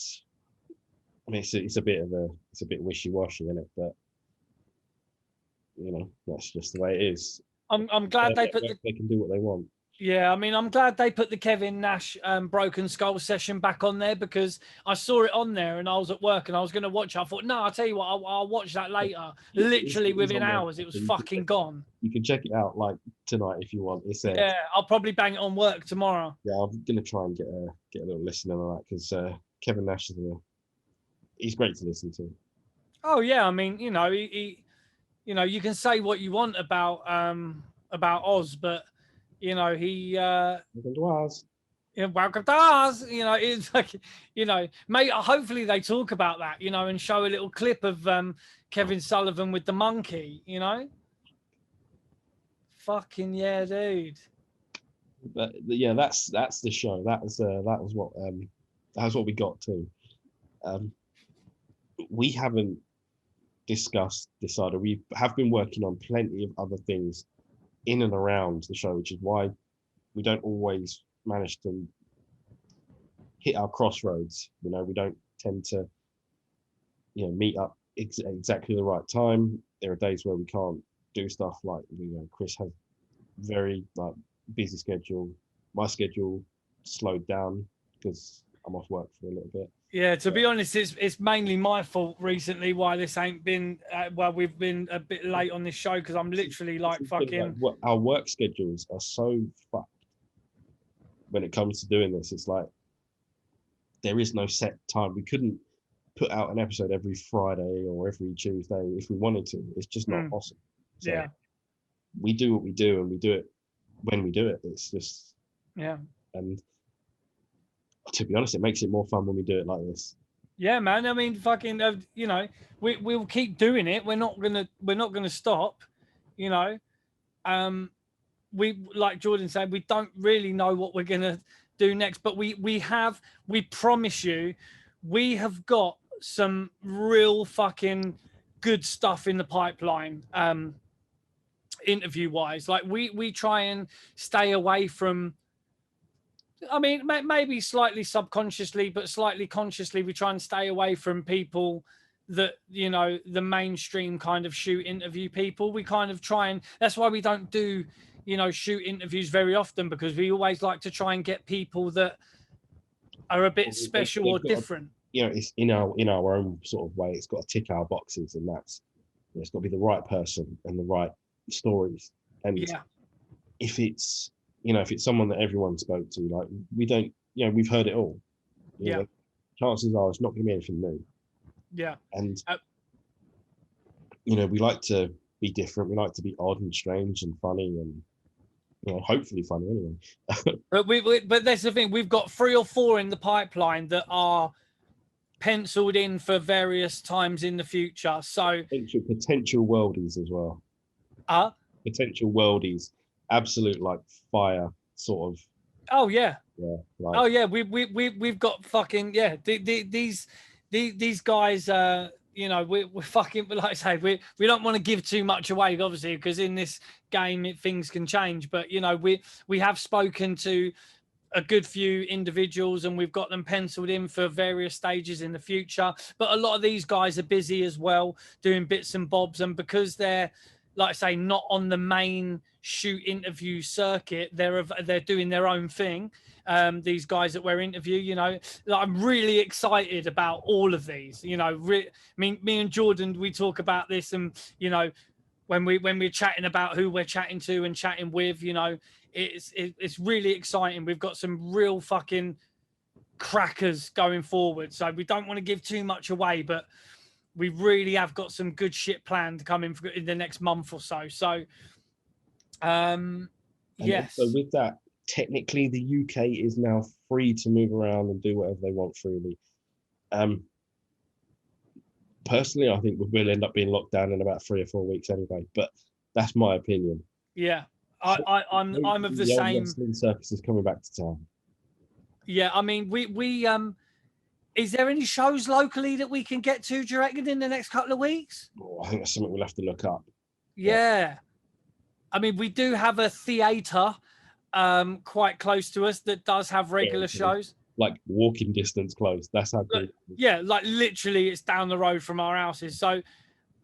I mean, it's a bit wishy-washy, isn't it? But you know, that's just the way it is. I'm glad they can do what they want. Yeah, I mean, I'm glad they put the Kevin Nash Broken Skull session back on there, because I saw it on there and I was at work and I was going to watch it. I thought, no, I'll tell you what, I'll watch that later. Literally within hours, it was fucking gone. You can check it out like tonight if you want. Yeah, I'll probably bang it on work tomorrow. Yeah, I'm going to try and get a little listen on that, because Kevin Nash he's great to listen to. Oh yeah, I mean, you know, he you know, you can say what you want about Oz, but you know, welcome to Oz. Yeah, welcome to Oz. You know, it's like, you know, mate. Hopefully they talk about that, you know, and show a little clip of Kevin Sullivan with the monkey. You know, fucking yeah, dude. But yeah, that's the show. That was what we got to. We haven't decided. We have been working on plenty of other things in and around the show, which is why we don't always manage to hit our crossroads. You know, we don't tend to, you know, meet up exactly the right time. There are days where we can't do stuff, like, you know, Chris has very like busy schedule. My schedule slowed down because I'm off work for a little bit. Yeah, to be honest, it's mainly my fault recently why this ain't been, we've been a bit late on this show, because I'm literally like fucking... Like, our work schedules are so fucked when it comes to doing this. It's like, there is no set time. We couldn't put out an episode every Friday or every Tuesday if we wanted to. It's just not possible. So yeah. We do what we do, and we do it when we do it. It's just... Yeah. And to be honest, it makes it more fun when we do it like this. Yeah, man. I mean, fucking, you know, we'll keep doing it. We're not gonna stop. You know, we, like Jordan said, we don't really know what we're gonna do next, but we promise you, we have got some real fucking good stuff in the pipeline. Interview wise, like we try and stay away from. I mean, maybe slightly subconsciously, but slightly consciously, we try and stay away from people that, you know, the mainstream kind of shoot interview people. We kind of try, and that's why we don't do, you know, shoot interviews very often, because we always like to try and get people that are a bit special or different. You know, it's in our own sort of way. It's got to tick our boxes, and that's, you know, it's got to be the right person and the right stories. And yeah, if it's, you know, if it's someone that everyone spoke to, like, we don't, you know, we've heard it all. You know, chances are it's not going to be anything new. Yeah. And, you know, we like to be different. We like to be odd and strange and funny, and, you know, hopefully funny anyway. But that's the thing. We've got 3 or 4 in the pipeline that are penciled in for various times in the future. So potential worldies as well. Potential worldies. Absolute like fire sort of. Oh yeah. Yeah. Like, oh yeah. We've got fucking yeah. These guys. You know, we're fucking. Like I say, we don't want to give too much away, obviously, because in this game things can change. But you know, we have spoken to a good few individuals, and we've got them penciled in for various stages in the future. But a lot of these guys are busy as well, doing bits and bobs, and because they're, like I say, not on the main shoot interview circuit, they're doing their own thing. These guys that we're interviewing, you know, I'm really excited about all of these. You know, me and Jordan, we talk about this, and you know, when we're chatting about who we're chatting to and chatting with, you know, it's really exciting. We've got some real fucking crackers going forward. So we don't want to give too much away, but we really have got some good shit planned coming in the next month or so. So, yes. So with that, technically the UK is now free to move around and do whatever they want freely. Personally, I think we'll end up being locked down in about 3 or 4 weeks anyway, but that's my opinion. Yeah. I'm of the same. Wrestling circus is coming back to town. Yeah, I mean, we is there any shows locally that we can get to, do you reckon, in the next couple of weeks? Oh, I think that's something we'll have to look up. Yeah. I mean, we do have a theatre quite close to us that does have regular shows. Like walking distance close. That's how good. Yeah, like literally it's down the road from our houses. So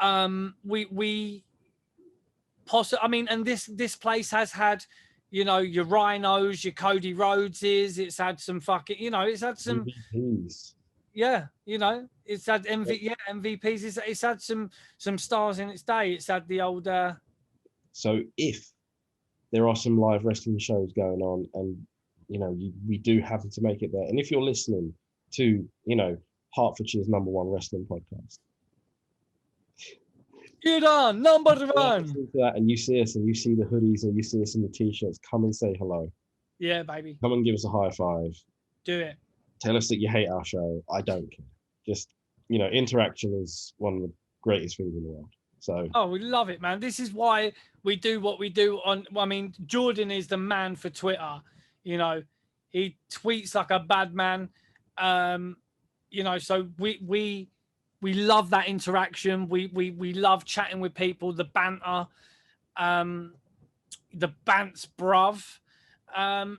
I mean, and this place has had, you know, your Rhinos, your Cody Rhodeses, it's had some fucking, you know, it's had some MVPs. Yeah, you know, it's had MVPs. It's had some stars in its day. It's had the old. So if there are some live wrestling shows going on, and you know, we do happen to make it there, and if you're listening to, you know, Hertfordshire's #1 wrestling podcast, get on #1. To that, and you see us, and you see the hoodies, and you see us in the t-shirts, come and say hello. Yeah, baby. Come and give us a high five. Do it. Tell us that you hate our show. I don't care. Just, you know, interaction is one of the greatest things in the world. So. Oh, we love it, man. This is why we do what we do I mean, Jordan is the man for Twitter. You know, he tweets like a bad man. You know, so we love that interaction. We love chatting with people, the banter, the bants, bruv.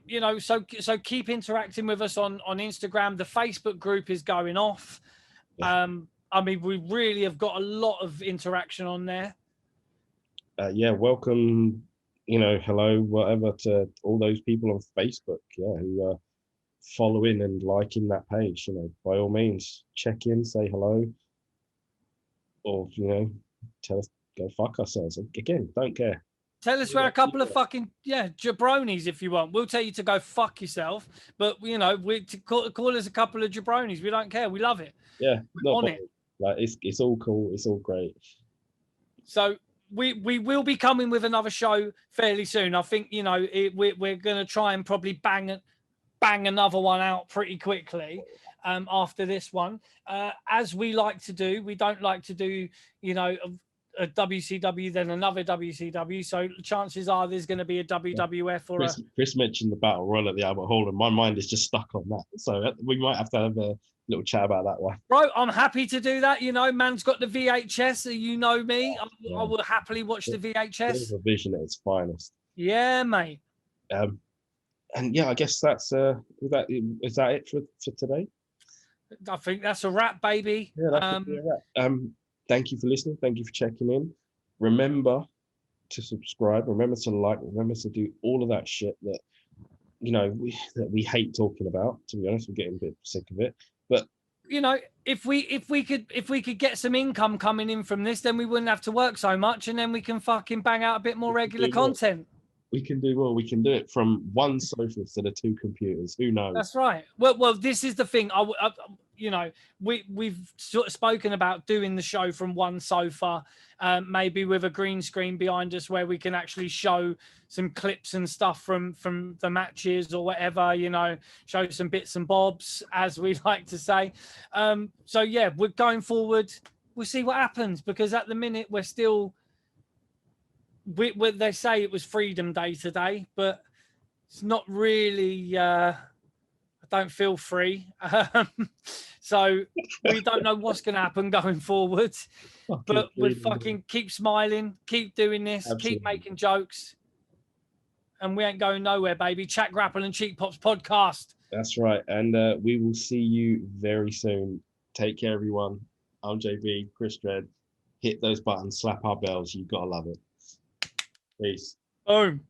You know, so keep interacting with us on Instagram. The Facebook group is going off. Yeah. I mean, we really have got a lot of interaction on there. Yeah, welcome, you know, hello, whatever, to all those people on Facebook, who are following and liking that page. You know, by all means, check in, say hello, or, you know, tell us go fuck ourselves. Again, don't care. Tell us we're a couple of fucking jabronis if you want. We'll tell you to go fuck yourself, but you know, call us a couple of jabronis. We don't care. We love it. Yeah, on it. Like it's all cool. It's all great. So we will be coming with another show fairly soon. I think, you know, we're going to try and probably bang another one out pretty quickly after this one. As we like to do, we don't like to do, you know, a WCW, then another WCW. So chances are there's going to be a WWF or Chris mentioned the Battle Royal at the Albert Hall, and my mind is just stuck on that. So we might have to have a little chat about that one. Bro, I'm happy to do that. You know, man's got the VHS, so you know me. I will happily watch the VHS. A vision at its finest. Yeah, mate. And yeah, I guess that's is that it for today? I think that's a wrap, baby. Yeah, that could be a wrap. Thank you for listening. Thank you for checking in. Remember to subscribe. Remember to like. Remember to do all of that shit that, you know, we hate talking about. To be honest, we're getting a bit sick of it. But you know, if we could get some income coming in from this, then we wouldn't have to work so much, and then we can fucking bang out a bit more regular content. We can do well. We can do it from one sofa instead of 2 computers. Who knows? That's right. Well, this is the thing. You know, we've sort of spoken about doing the show from one sofa, maybe with a green screen behind us where we can actually show some clips and stuff from the matches or whatever, you know, show some bits and bobs, as we like to say. So yeah, we're going forward. We'll see what happens, because at the minute we're still, they say it was Freedom Day today, but it's not really, I don't feel free. So we don't know what's going to happen going forward, but we'll fucking keep smiling, keep doing this, Absolutely. Keep making jokes, and we ain't going nowhere, baby. Chat, Grapple and Cheap Pops podcast. That's right. And we will see you very soon. Take care, everyone. I'm JB, Chris Dredd. Hit those buttons, slap our bells. You've got to love it. Peace. Boom.